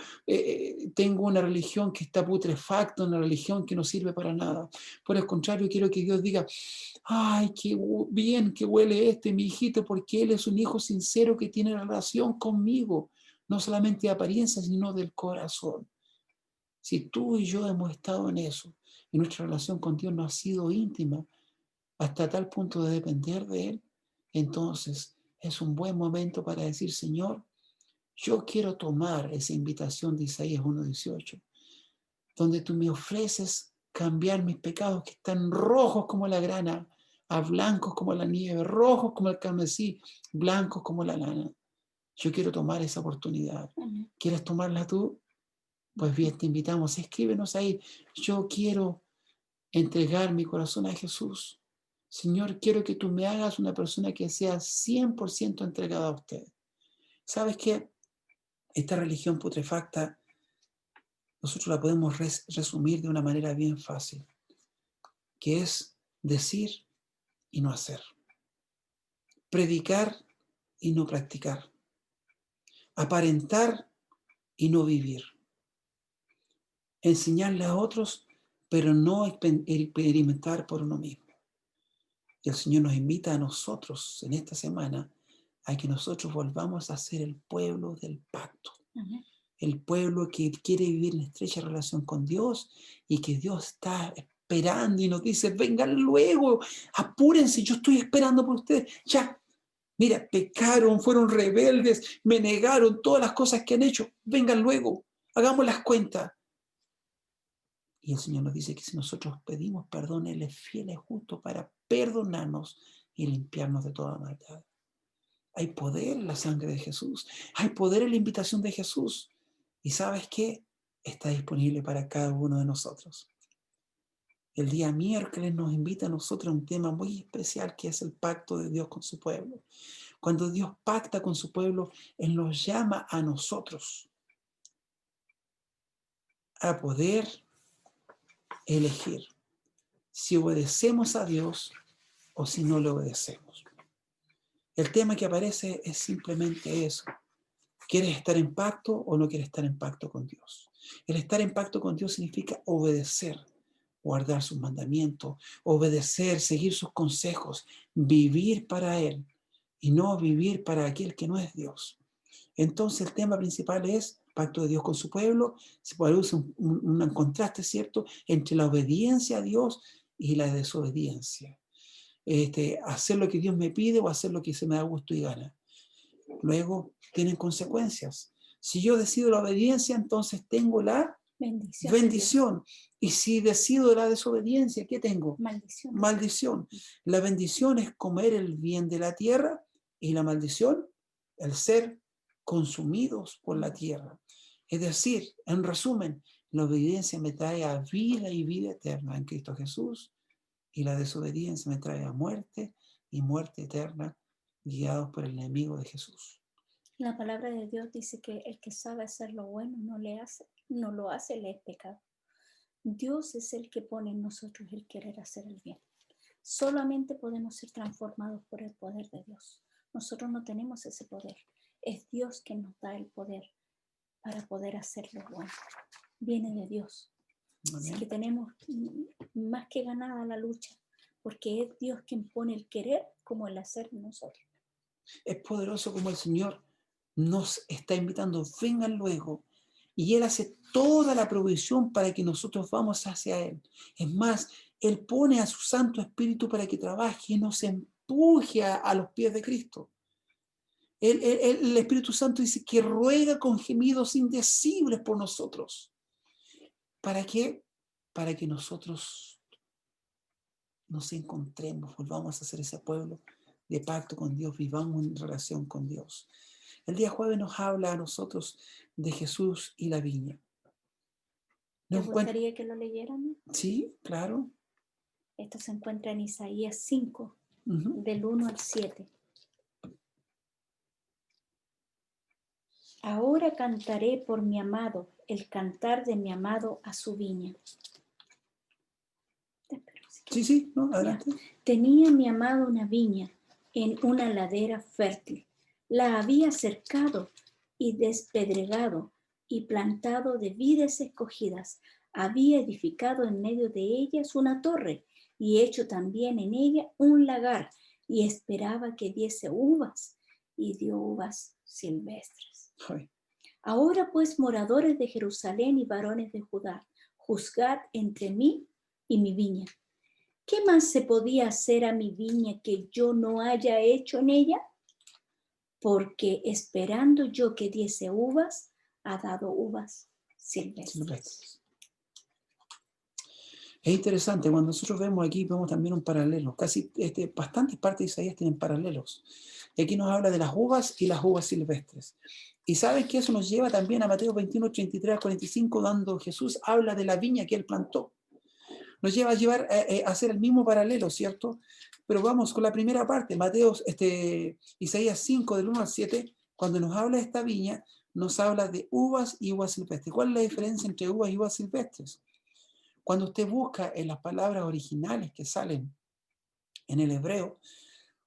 tengo una religión que está putrefacta, una religión que no sirve para nada. Por el contrario, quiero que Dios diga, ay, qué bien que huele mi hijito, porque él es un hijo sincero que tiene relación conmigo, no solamente de apariencia, sino del corazón. Si tú y yo hemos estado en eso, y nuestra relación con Dios no ha sido íntima, hasta tal punto de depender de Él, entonces es un buen momento para decir, Señor, yo quiero tomar esa invitación de Isaías 1:18, donde tú me ofreces cambiar mis pecados que están rojos como la grana, a blancos como la nieve, rojos como el carmesí, blancos como la lana. Yo quiero tomar esa oportunidad. ¿Quieres tomarla tú? Pues bien, te invitamos, escríbenos ahí. Yo quiero entregar mi corazón a Jesús. Señor, quiero que tú me hagas una persona que sea 100% entregada a usted. ¿Sabes qué? Esta religión putrefacta, nosotros la podemos resumir de una manera bien fácil, que es decir y no hacer. Predicar y no practicar. Aparentar y no vivir. Enseñarle a otros, pero no experimentar por uno mismo. Y el Señor nos invita a nosotros en esta semana a que nosotros volvamos a ser el pueblo del pacto. Uh-huh. El pueblo que quiere vivir en estrecha relación con Dios y que Dios está esperando y nos dice, vengan luego, apúrense, yo estoy esperando por ustedes. Ya, mira, pecaron, fueron rebeldes, me negaron todas las cosas que han hecho. Vengan luego, hagamos las cuentas. Y el Señor nos dice que si nosotros pedimos perdón, Él es fiel y justo para perdonarnos y limpiarnos de toda maldad. Hay poder en la sangre de Jesús. Hay poder en la invitación de Jesús. ¿Y sabes qué? Está disponible para cada uno de nosotros. El día miércoles nos invita a nosotros a un tema muy especial que es el pacto de Dios con su pueblo. Cuando Dios pacta con su pueblo, Él nos llama a nosotros a poder elegir si obedecemos a Dios o si no le obedecemos. El tema que aparece es simplemente eso. ¿Quieres estar en pacto o no quieres estar en pacto con Dios? El estar en pacto con Dios significa obedecer, guardar sus mandamientos, obedecer, seguir sus consejos, vivir para Él y no vivir para aquel que no es Dios. Entonces el tema principal es pacto de Dios con su pueblo. Se puede usar un contraste, ¿cierto?, entre la obediencia a Dios y la desobediencia. Hacer lo que Dios me pide o hacer lo que se me da gusto y gana. Luego tienen consecuencias. Si yo decido la obediencia, entonces tengo la bendición. Y si decido la desobediencia, ¿qué tengo? Maldición. La bendición es comer el bien de la tierra y la maldición, el ser consumidos por la tierra. Es decir, en resumen, La obediencia me trae a vida y vida eterna en Cristo Jesús, y la desobediencia me trae a muerte y muerte eterna, guiados por el enemigo de Jesús. La palabra de Dios dice que el que sabe hacer lo bueno no lo hace, le es pecado. Dios es el que pone en nosotros el querer hacer el bien. Solamente podemos ser transformados por el poder de Dios. Nosotros no tenemos ese poder. Es Dios quien nos da el poder para poder hacer lo bueno. Viene de Dios. Así que tenemos más que ganada la lucha, porque es Dios quien pone el querer como el hacer en nosotros. Es poderoso como el Señor nos está invitando, vengan luego. Y Él hace toda la provisión para que nosotros vamos hacia Él. Es más, Él pone a su Santo Espíritu para que trabaje y nos empuje a los pies de Cristo. El Espíritu Santo dice que ruega con gemidos indecibles por nosotros. ¿Para qué? Para que nosotros nos encontremos, volvamos a ser ese pueblo de pacto con Dios, vivamos en relación con Dios. El día jueves nos habla a nosotros de Jesús y la viña. ¿Te gustaría que lo leyéramos? Sí, claro. Esto se encuentra en Isaías 5, del 1 al 7. Ahora cantaré por mi amado, el cantar de mi amado a su viña. Sí, no, adelante. Tenía mi amado una viña en una ladera fértil. La había cercado y despedregado y plantado de vides escogidas. Había edificado en medio de ellas una torre y hecho también en ella un lagar, y esperaba que diese uvas, y dio uvas silvestres. Ay. Ahora pues, moradores de Jerusalén y varones de Judá, juzgad entre mí y mi viña. ¿Qué más se podía hacer a mi viña que yo no haya hecho en ella? Porque esperando yo que diese uvas, ha dado uvas silvestres. Es interesante, cuando nosotros vemos aquí, vemos también un paralelo. Casi bastantes partes de Isaías tienen paralelos. Y aquí nos habla de las uvas y las uvas silvestres. Y sabes que eso nos lleva también a Mateo 21, 33 a 45, donde Jesús habla de la viña que él plantó. Nos lleva a hacer el mismo paralelo, ¿cierto? Pero vamos con la primera parte, Isaías 5, del 1 al 7, cuando nos habla de esta viña, nos habla de uvas y uvas silvestres. ¿Cuál es la diferencia entre uvas y uvas silvestres? Cuando usted busca en las palabras originales que salen en el hebreo,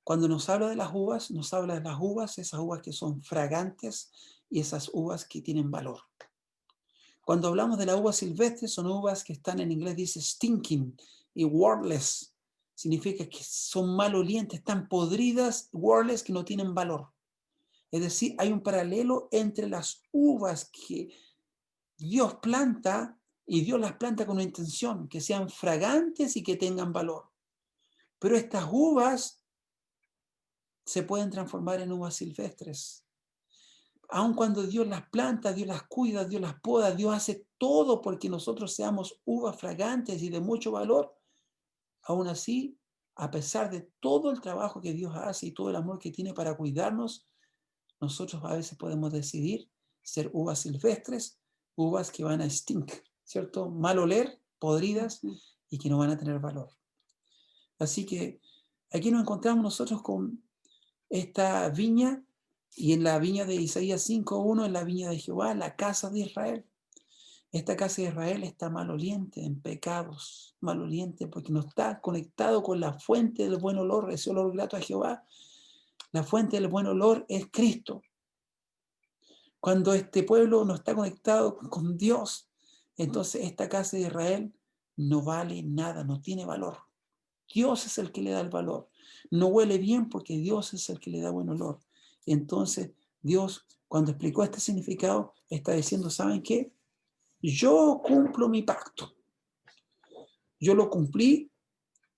cuando nos habla de las uvas, nos habla de las uvas, esas uvas que son fragantes y esas uvas que tienen valor. Cuando hablamos de la uva silvestre, son uvas que están en inglés, dice stinking y worthless. Significa que son malolientes, están podridas, worthless, que no tienen valor. Es decir, hay un paralelo entre las uvas que Dios planta, y Dios las planta con una intención, que sean fragantes y que tengan valor. Pero estas uvas se pueden transformar en uvas silvestres. Aun cuando Dios las planta, Dios las cuida, Dios las poda, Dios hace todo porque nosotros seamos uvas fragantes y de mucho valor, aún así, a pesar de todo el trabajo que Dios hace y todo el amor que tiene para cuidarnos, nosotros a veces podemos decidir ser uvas silvestres, uvas que van a stink, ¿cierto? Mal oler, podridas y que no van a tener valor. Así que aquí nos encontramos nosotros con esta viña, y en la viña de Isaías 5:1, en la viña de Jehová, la casa de Israel. Esta casa de Israel está maloliente en pecados, maloliente porque no está conectado con la fuente del buen olor, ese olor grato a Jehová. La fuente del buen olor es Cristo. Cuando este pueblo no está conectado con Dios, entonces esta casa de Israel no vale nada, no tiene valor. Dios es el que le da el valor. No huele bien porque Dios es el que le da buen olor. Entonces Dios, cuando explicó este significado, está diciendo, ¿saben qué? Yo cumplo mi pacto. Yo lo cumplí,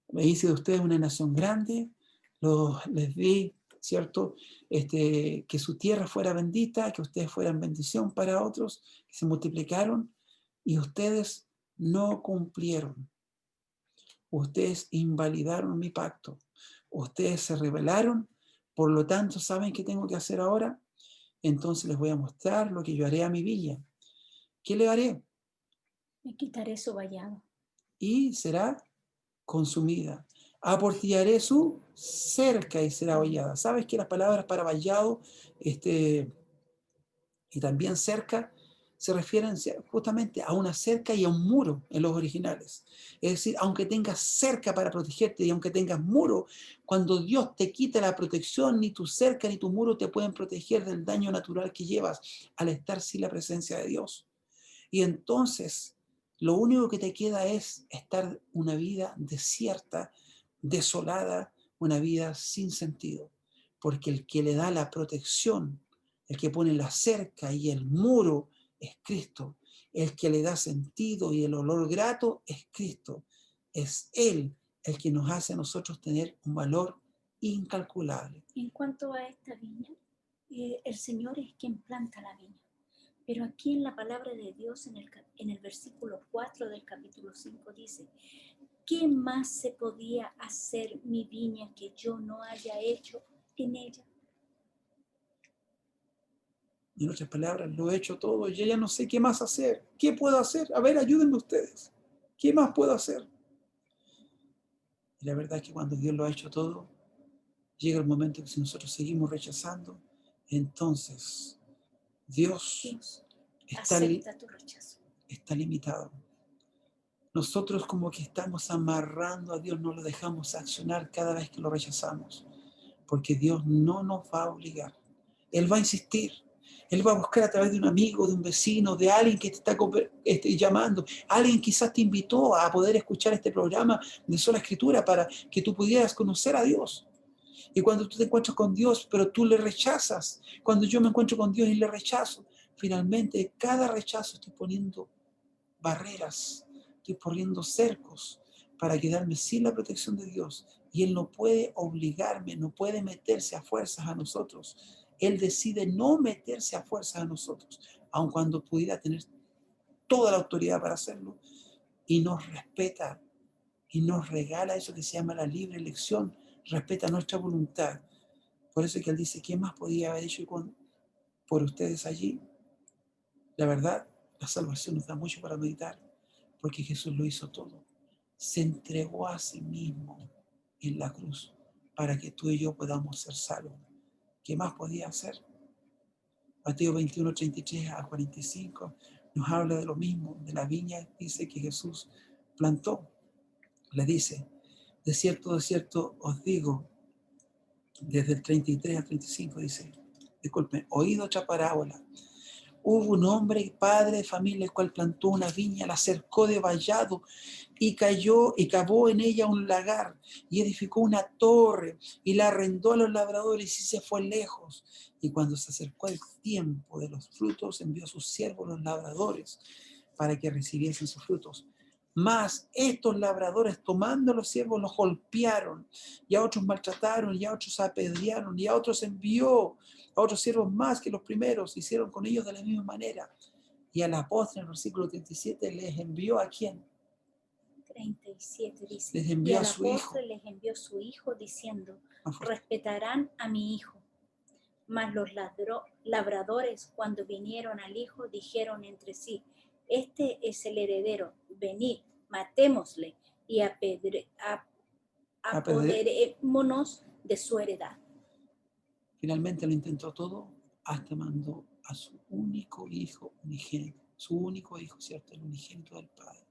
me hice de ustedes una nación grande, les di, ¿cierto? Que su tierra fuera bendita, que ustedes fueran bendición para otros, que se multiplicaron, y ustedes no cumplieron. Ustedes invalidaron mi pacto. Ustedes se rebelaron, por lo tanto, ¿saben qué tengo que hacer ahora? Entonces les voy a mostrar lo que yo haré a mi viña. ¿Qué le haré? Me quitaré su vallado. y será consumida. Aportillaré su cerca y será hollada. ¿Sabes que las palabras para vallado y también cerca se refieren justamente a una cerca y a un muro en los originales? Es decir, aunque tengas cerca para protegerte y aunque tengas muro, cuando Dios te quita la protección, ni tu cerca ni tu muro te pueden proteger del daño natural que llevas al estar sin la presencia de Dios. Y entonces, lo único que te queda es estar una vida desierta, desolada, una vida sin sentido. Porque el que le da la protección, el que pone la cerca y el muro es Cristo. El que le da sentido y el olor grato es Cristo. Es Él el que nos hace a nosotros tener un valor incalculable. En cuanto a esta viña, el Señor es quien planta la viña. Pero aquí en la palabra de Dios, en el versículo 4 del capítulo 5, dice: ¿qué más se podía hacer mi viña que yo no haya hecho en ella? En otras palabras, lo he hecho todo, yo ya no sé qué más hacer. ¿Qué puedo hacer? A ver, ayúdenme ustedes. ¿Qué más puedo hacer? Y la verdad es que cuando Dios lo ha hecho todo, llega el momento que si nosotros seguimos rechazando, entonces Dios Dios está acepta tu rechazo. limitado. Nosotros como que estamos amarrando a Dios, no lo dejamos accionar cada vez que lo rechazamos, porque Dios no nos va a obligar. Él va a insistir. Él va a buscar a través de un amigo, de un vecino, de alguien que te está llamando. Alguien quizás te invitó a poder escuchar este programa de Sola Escritura para que tú pudieras conocer a Dios. Y cuando tú te encuentras con Dios, pero tú le rechazas, cuando yo me encuentro con Dios y le rechazo, finalmente cada rechazo estoy poniendo barreras, estoy poniendo cercos para quedarme sin la protección de Dios. Y Él no puede obligarme, no puede meterse a fuerzas a nosotros. Él decide no meterse a fuerzas a nosotros, aun cuando pudiera tener toda la autoridad para hacerlo, y nos respeta y nos regala eso que se llama la libre elección, respeta nuestra voluntad. Por eso es que Él dice: ¿qué más podía haber hecho por ustedes allí? La verdad, la salvación nos da mucho para meditar, porque Jesús lo hizo todo. Se entregó a sí mismo en la cruz para que tú y yo podamos ser salvos. ¿Qué más podía hacer? Mateo 21, 33 a 45 nos habla de lo mismo, de la viña. Dice que Jesús plantó. Le dice: de cierto os digo, desde el 33 al 35 dice, disculpen, oído otra parábola. Hubo un hombre, padre de familia, el cual plantó una viña, la cercó de vallado y cavó en ella un lagar y edificó una torre y la arrendó a los labradores y se fue lejos. Y cuando se acercó el tiempo de los frutos, envió a sus siervos los labradores para que recibiesen sus frutos. Mas estos labradores, tomando a los siervos, los golpearon, y a otros maltrataron, y a otros apedrearon, y a otros envió a otros siervos más que los primeros, hicieron con ellos de la misma manera. Y a la postre, en el versículo 37, les envió ¿a quién? 37 dice: Les y envió a a la su hijo. postre les envió su hijo, diciendo: Más fuerte. respetarán a mi hijo. Mas los labradores, cuando vinieron al hijo, dijeron entre sí: este es el heredero, venid, matémosle y apoderémonos de su heredad. Finalmente lo intentó todo, hasta mandó a su único hijo unigénito, su único hijo, ¿cierto? El unigénito del Padre,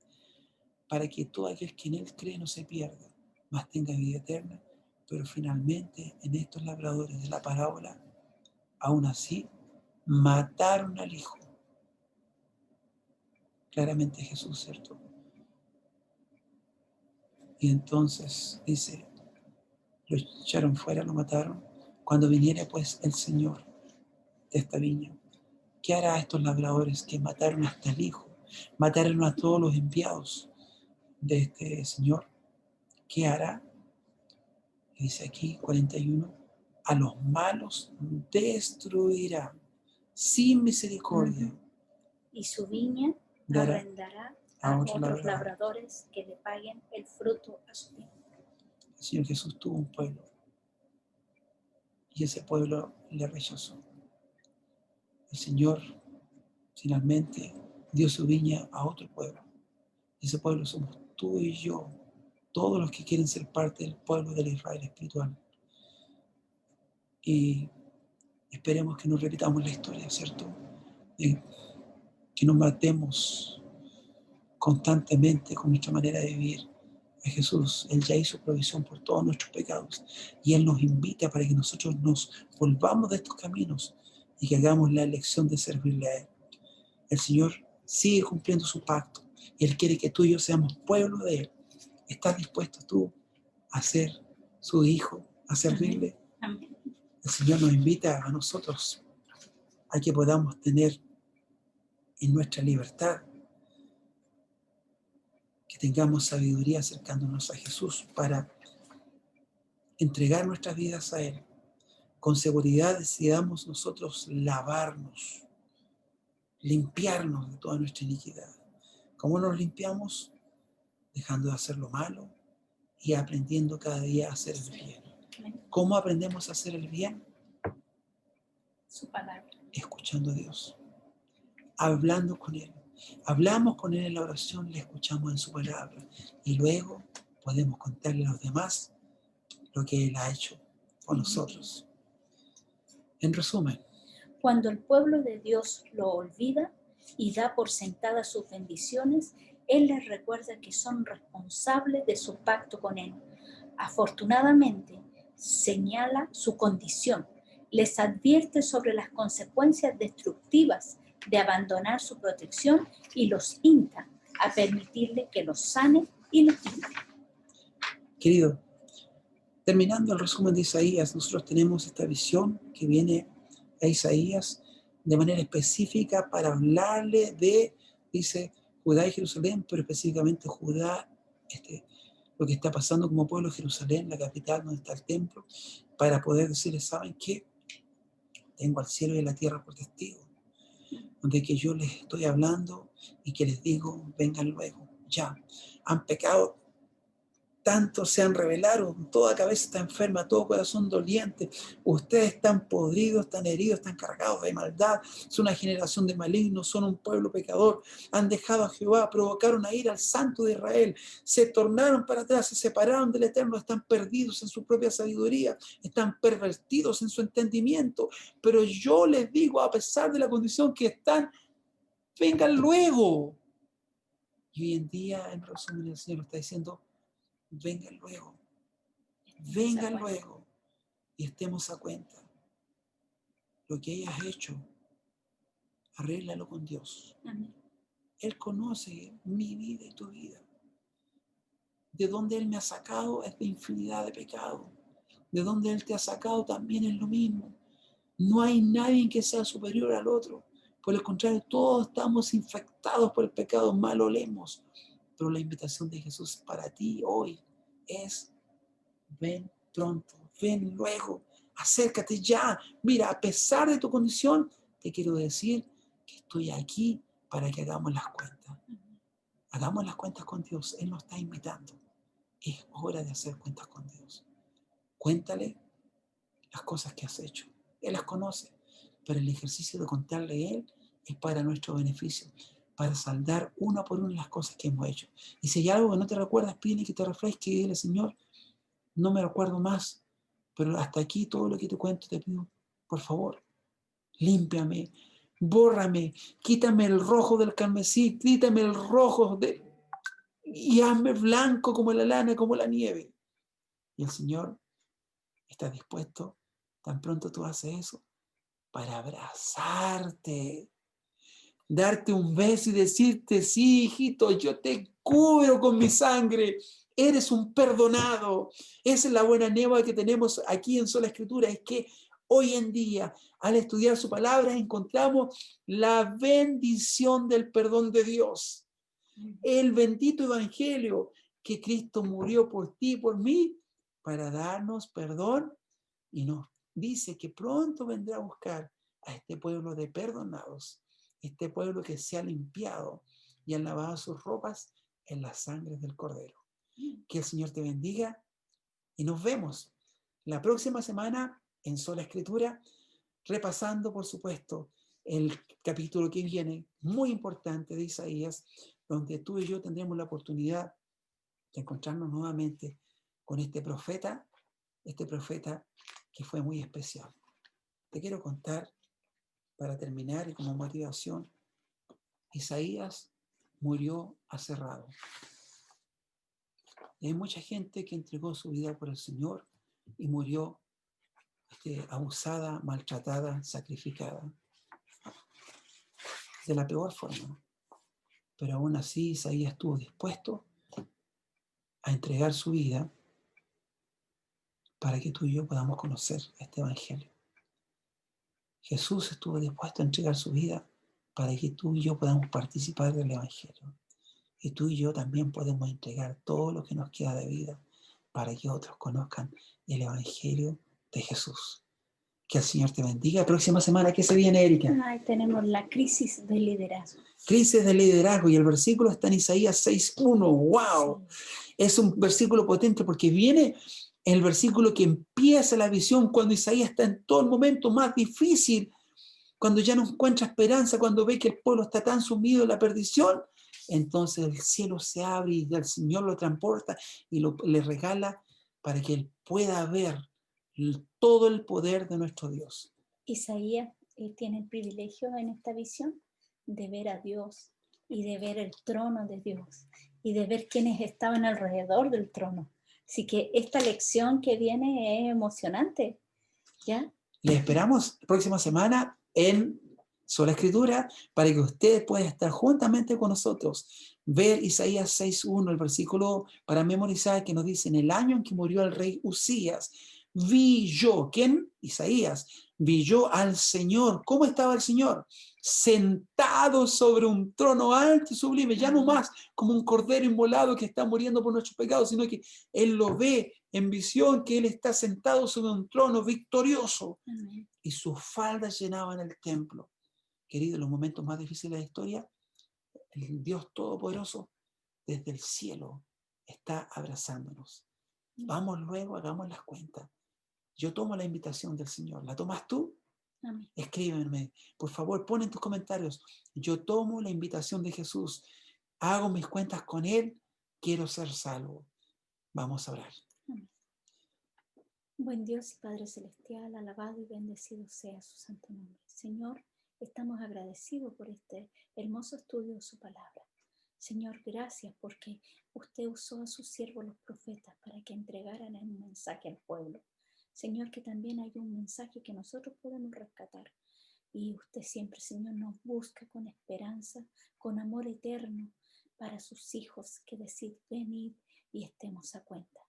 para que todo aquel que en él cree no se pierda, mas tenga vida eterna. Pero finalmente, en estos labradores de la parábola, aún así, mataron al hijo. Claramente Jesús, ¿cierto? Y entonces dice, lo echaron fuera, lo mataron. Cuando viniera pues el Señor de esta viña, ¿qué hará a estos labradores que mataron hasta el hijo? Mataron a todos los enviados de este Señor. ¿Qué hará? Dice aquí 41, a los malos destruirá sin misericordia. Y su viña Dará arrendará a otros labradores que le paguen el fruto a su tiempo. El Señor Jesús tuvo un pueblo y ese pueblo le rechazó. El Señor finalmente dio su viña a otro pueblo Ese pueblo somos tú y yo, todos los que quieren ser parte del pueblo del Israel espiritual. Y esperemos que no repitamos la historia, ¿cierto? De que nos matemos constantemente con nuestra manera de vivir. A Jesús, Él ya hizo provisión por todos nuestros pecados y Él nos invita para que nosotros nos volvamos de estos caminos y que hagamos la elección de servirle a Él. El Señor sigue cumpliendo su pacto y Él quiere que tú y yo seamos pueblo de Él. ¿Estás dispuesto tú a ser su hijo, a servirle? Amén. El Señor nos invita a nosotros a que podamos tener en nuestra libertad, que tengamos sabiduría acercándonos a Jesús para entregar nuestras vidas a Él. Con seguridad decidamos nosotros lavarnos, limpiarnos de toda nuestra iniquidad. ¿Cómo nos limpiamos? Dejando de hacer lo malo y aprendiendo cada día a hacer el bien. ¿Cómo aprendemos a hacer el bien? Su palabra. Escuchando a Dios, hablando con Él. Hablamos con Él en la oración, le escuchamos en su palabra y luego podemos contarle a los demás lo que Él ha hecho con nosotros. En resumen, cuando el pueblo de Dios lo olvida y da por sentadas sus bendiciones, Él les recuerda que son responsables de su pacto con Él. Afortunadamente, señala su condición, les advierte sobre las consecuencias destructivas de abandonar su protección y los insta a permitirle que los sane y los limpie. querido, terminando el resumen de Isaías, nosotros tenemos esta visión que viene a Isaías de manera específica para hablarle de, dice, Judá y Jerusalén, pero específicamente Judá, lo que está pasando como pueblo de Jerusalén, la capital donde está el templo, para poder decirles, ¿saben qué? Tengo al cielo y la tierra por testigo, de que yo les estoy hablando y que les digo, vengan luego, ya. Han pecado tanto, se han rebelado, toda cabeza está enferma, todo corazón doliente. Ustedes están podridos, están heridos, están cargados de maldad. Son una generación de malignos, son un pueblo pecador. Han dejado a Jehová, provocaron a ir al Santo de Israel. Se tornaron para atrás, se separaron del Eterno, están perdidos en su propia sabiduría, están pervertidos en su entendimiento. Pero yo les digo, a pesar de la condición que están, vengan luego. Y hoy en día, en resumen, el Señor está diciendo, vengan luego y estemos a cuenta. Lo que hayas hecho, arréglalo con Dios. Amén. Él conoce mi vida y tu vida. De donde Él me ha sacado es de infinidad de pecados. De donde Él te ha sacado también es lo mismo. No hay nadie que sea superior al otro. Por el contrario, todos estamos infectados por el pecado, mal olemos. Pero la invitación de Jesús para ti hoy es, ven pronto, ven luego, acércate ya. Mira, a pesar de tu condición, te quiero decir que estoy aquí para que hagamos las cuentas. Hagamos las cuentas con Dios. Él nos está invitando. Es hora de hacer cuentas con Dios. Cuéntale las cosas que has hecho. Él las conoce, pero el ejercicio de contarle a Él es para nuestro beneficio, para saldar una por una las cosas que hemos hecho. Y si hay algo que no te recuerdas, pide que te refresque y dile, Señor, no me recuerdo más, pero hasta aquí todo lo que te cuento te pido, por favor, límpiame, bórrame, quítame el rojo del carmesí, quítame el rojo y hazme blanco como la lana, como la nieve. Y el Señor está dispuesto, tan pronto tú haces eso, para abrazarte, darte un beso y decirte, sí, hijito, yo te cubro con mi sangre, eres un perdonado. Esa es la buena nueva que tenemos aquí en Sola Escritura, es que hoy en día, al estudiar su palabra, encontramos la bendición del perdón de Dios. El bendito evangelio que Cristo murió por ti y por mí para darnos perdón y nos dice que pronto vendrá a buscar a este pueblo de perdonados, este pueblo que se ha limpiado y han lavado sus ropas en la sangre del Cordero. Que el Señor te bendiga y nos vemos la próxima semana en Sola Escritura, repasando, por supuesto, el capítulo que viene, muy importante de Isaías, donde tú y yo tendremos la oportunidad de encontrarnos nuevamente con este profeta que fue muy especial. Te quiero contar, para terminar y como motivación, Isaías murió aserrado. Y hay mucha gente que entregó su vida por el Señor y murió abusada, maltratada, sacrificada, de la peor forma. Pero aún así Isaías estuvo dispuesto a entregar su vida para que tú y yo podamos conocer este evangelio. Jesús estuvo dispuesto a entregar su vida para que tú y yo podamos participar del evangelio. Y tú y yo también podemos entregar todo lo que nos queda de vida para que otros conozcan el evangelio de Jesús. Que el Señor te bendiga. Próxima semana, ¿qué se viene, Erika? Tenemos la crisis del liderazgo. Crisis de liderazgo, y el versículo está en Isaías 6:1. ¡Wow! Sí. Es un versículo potente porque viene el versículo que empieza la visión cuando Isaías está en todo el momento más difícil, cuando ya no encuentra esperanza, cuando ve que el pueblo está tan sumido en la perdición. Entonces el cielo se abre y el Señor lo transporta y le regala para que él pueda ver todo el poder de nuestro Dios. Isaías tiene el privilegio en esta visión de ver a Dios y de ver el trono de Dios y de ver quienes estaban alrededor del trono. Así que esta lección que viene es emocionante, ¿ya? Les esperamos la próxima semana en Sola Escritura para que ustedes puedan estar juntamente con nosotros, ver Isaías 6:1, el versículo para memorizar, que nos dice: en el año en que murió el rey Uzías, vi yo, ¿quién? Isaías, vi yo al Señor. ¿Cómo estaba el Señor? Sentado sobre un trono alto y sublime, ya no más como un cordero inmolado que está muriendo por nuestros pecados, sino que Él lo ve en visión, que Él está sentado sobre un trono victorioso. Amén. Y sus faldas llenaban el templo. Querido, en los momentos más difíciles de la historia, el Dios Todopoderoso desde el cielo está abrazándonos. Vamos luego, hagamos las cuentas. Yo tomo la invitación del Señor. ¿La tomas tú? Amén. Escríbeme. Por favor, pon en tus comentarios: yo tomo la invitación de Jesús. Hago mis cuentas con Él. Quiero ser salvo. Vamos a orar. Amén. Buen Dios y Padre Celestial, alabado y bendecido sea su santo nombre. Señor, estamos agradecidos por este hermoso estudio de su palabra. Señor, gracias porque usted usó a sus siervos los profetas para que entregaran un mensaje al pueblo. Señor, que también hay un mensaje que nosotros podemos rescatar. Y usted siempre, Señor, nos busca con esperanza, con amor eterno para sus hijos que deciden venir y estemos a cuenta.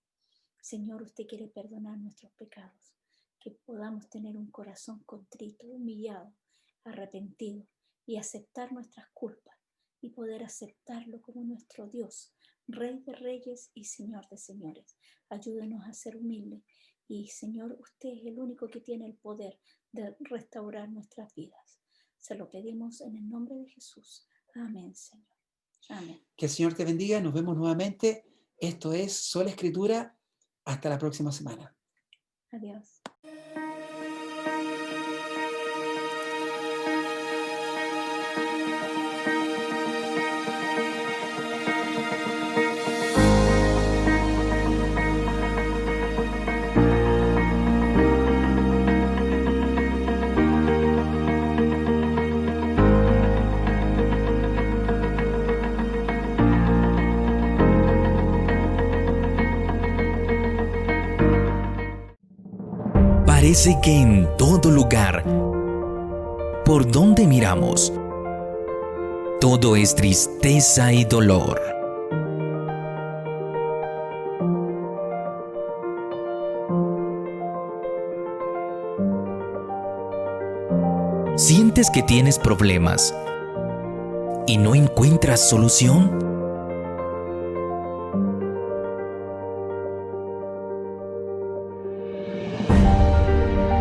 Señor, usted quiere perdonar nuestros pecados, que podamos tener un corazón contrito, humillado, arrepentido y aceptar nuestras culpas y poder aceptarlo como nuestro Dios, Rey de Reyes y Señor de Señores. Ayúdenos a ser humildes y, Señor, usted es el único que tiene el poder de restaurar nuestras vidas. Se lo pedimos en el nombre de Jesús. Amén, Señor. Amén. Que el Señor te bendiga. Nos vemos nuevamente. Esto es Sola Escritura. Hasta la próxima semana. Adiós. Parece que en todo lugar, por donde miramos, todo es tristeza y dolor. ¿Sientes que tienes problemas y no encuentras solución?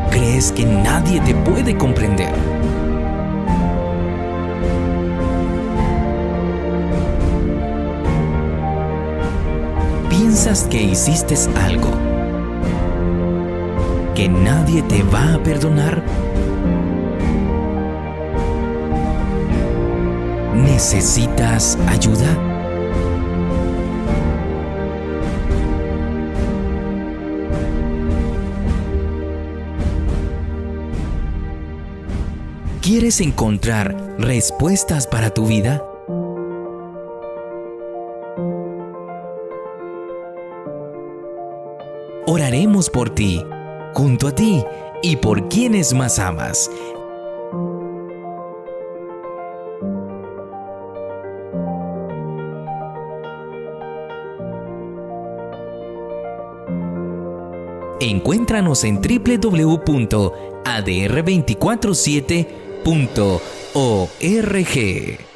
¿Crees que nadie te puede comprender? ¿Piensas que hiciste algo que nadie te va a perdonar? ¿Necesitas ayuda? ¿Quieres encontrar respuestas para tu vida? Oraremos por ti, junto a ti y por quienes más amas. Encuéntranos en www.adr247.org.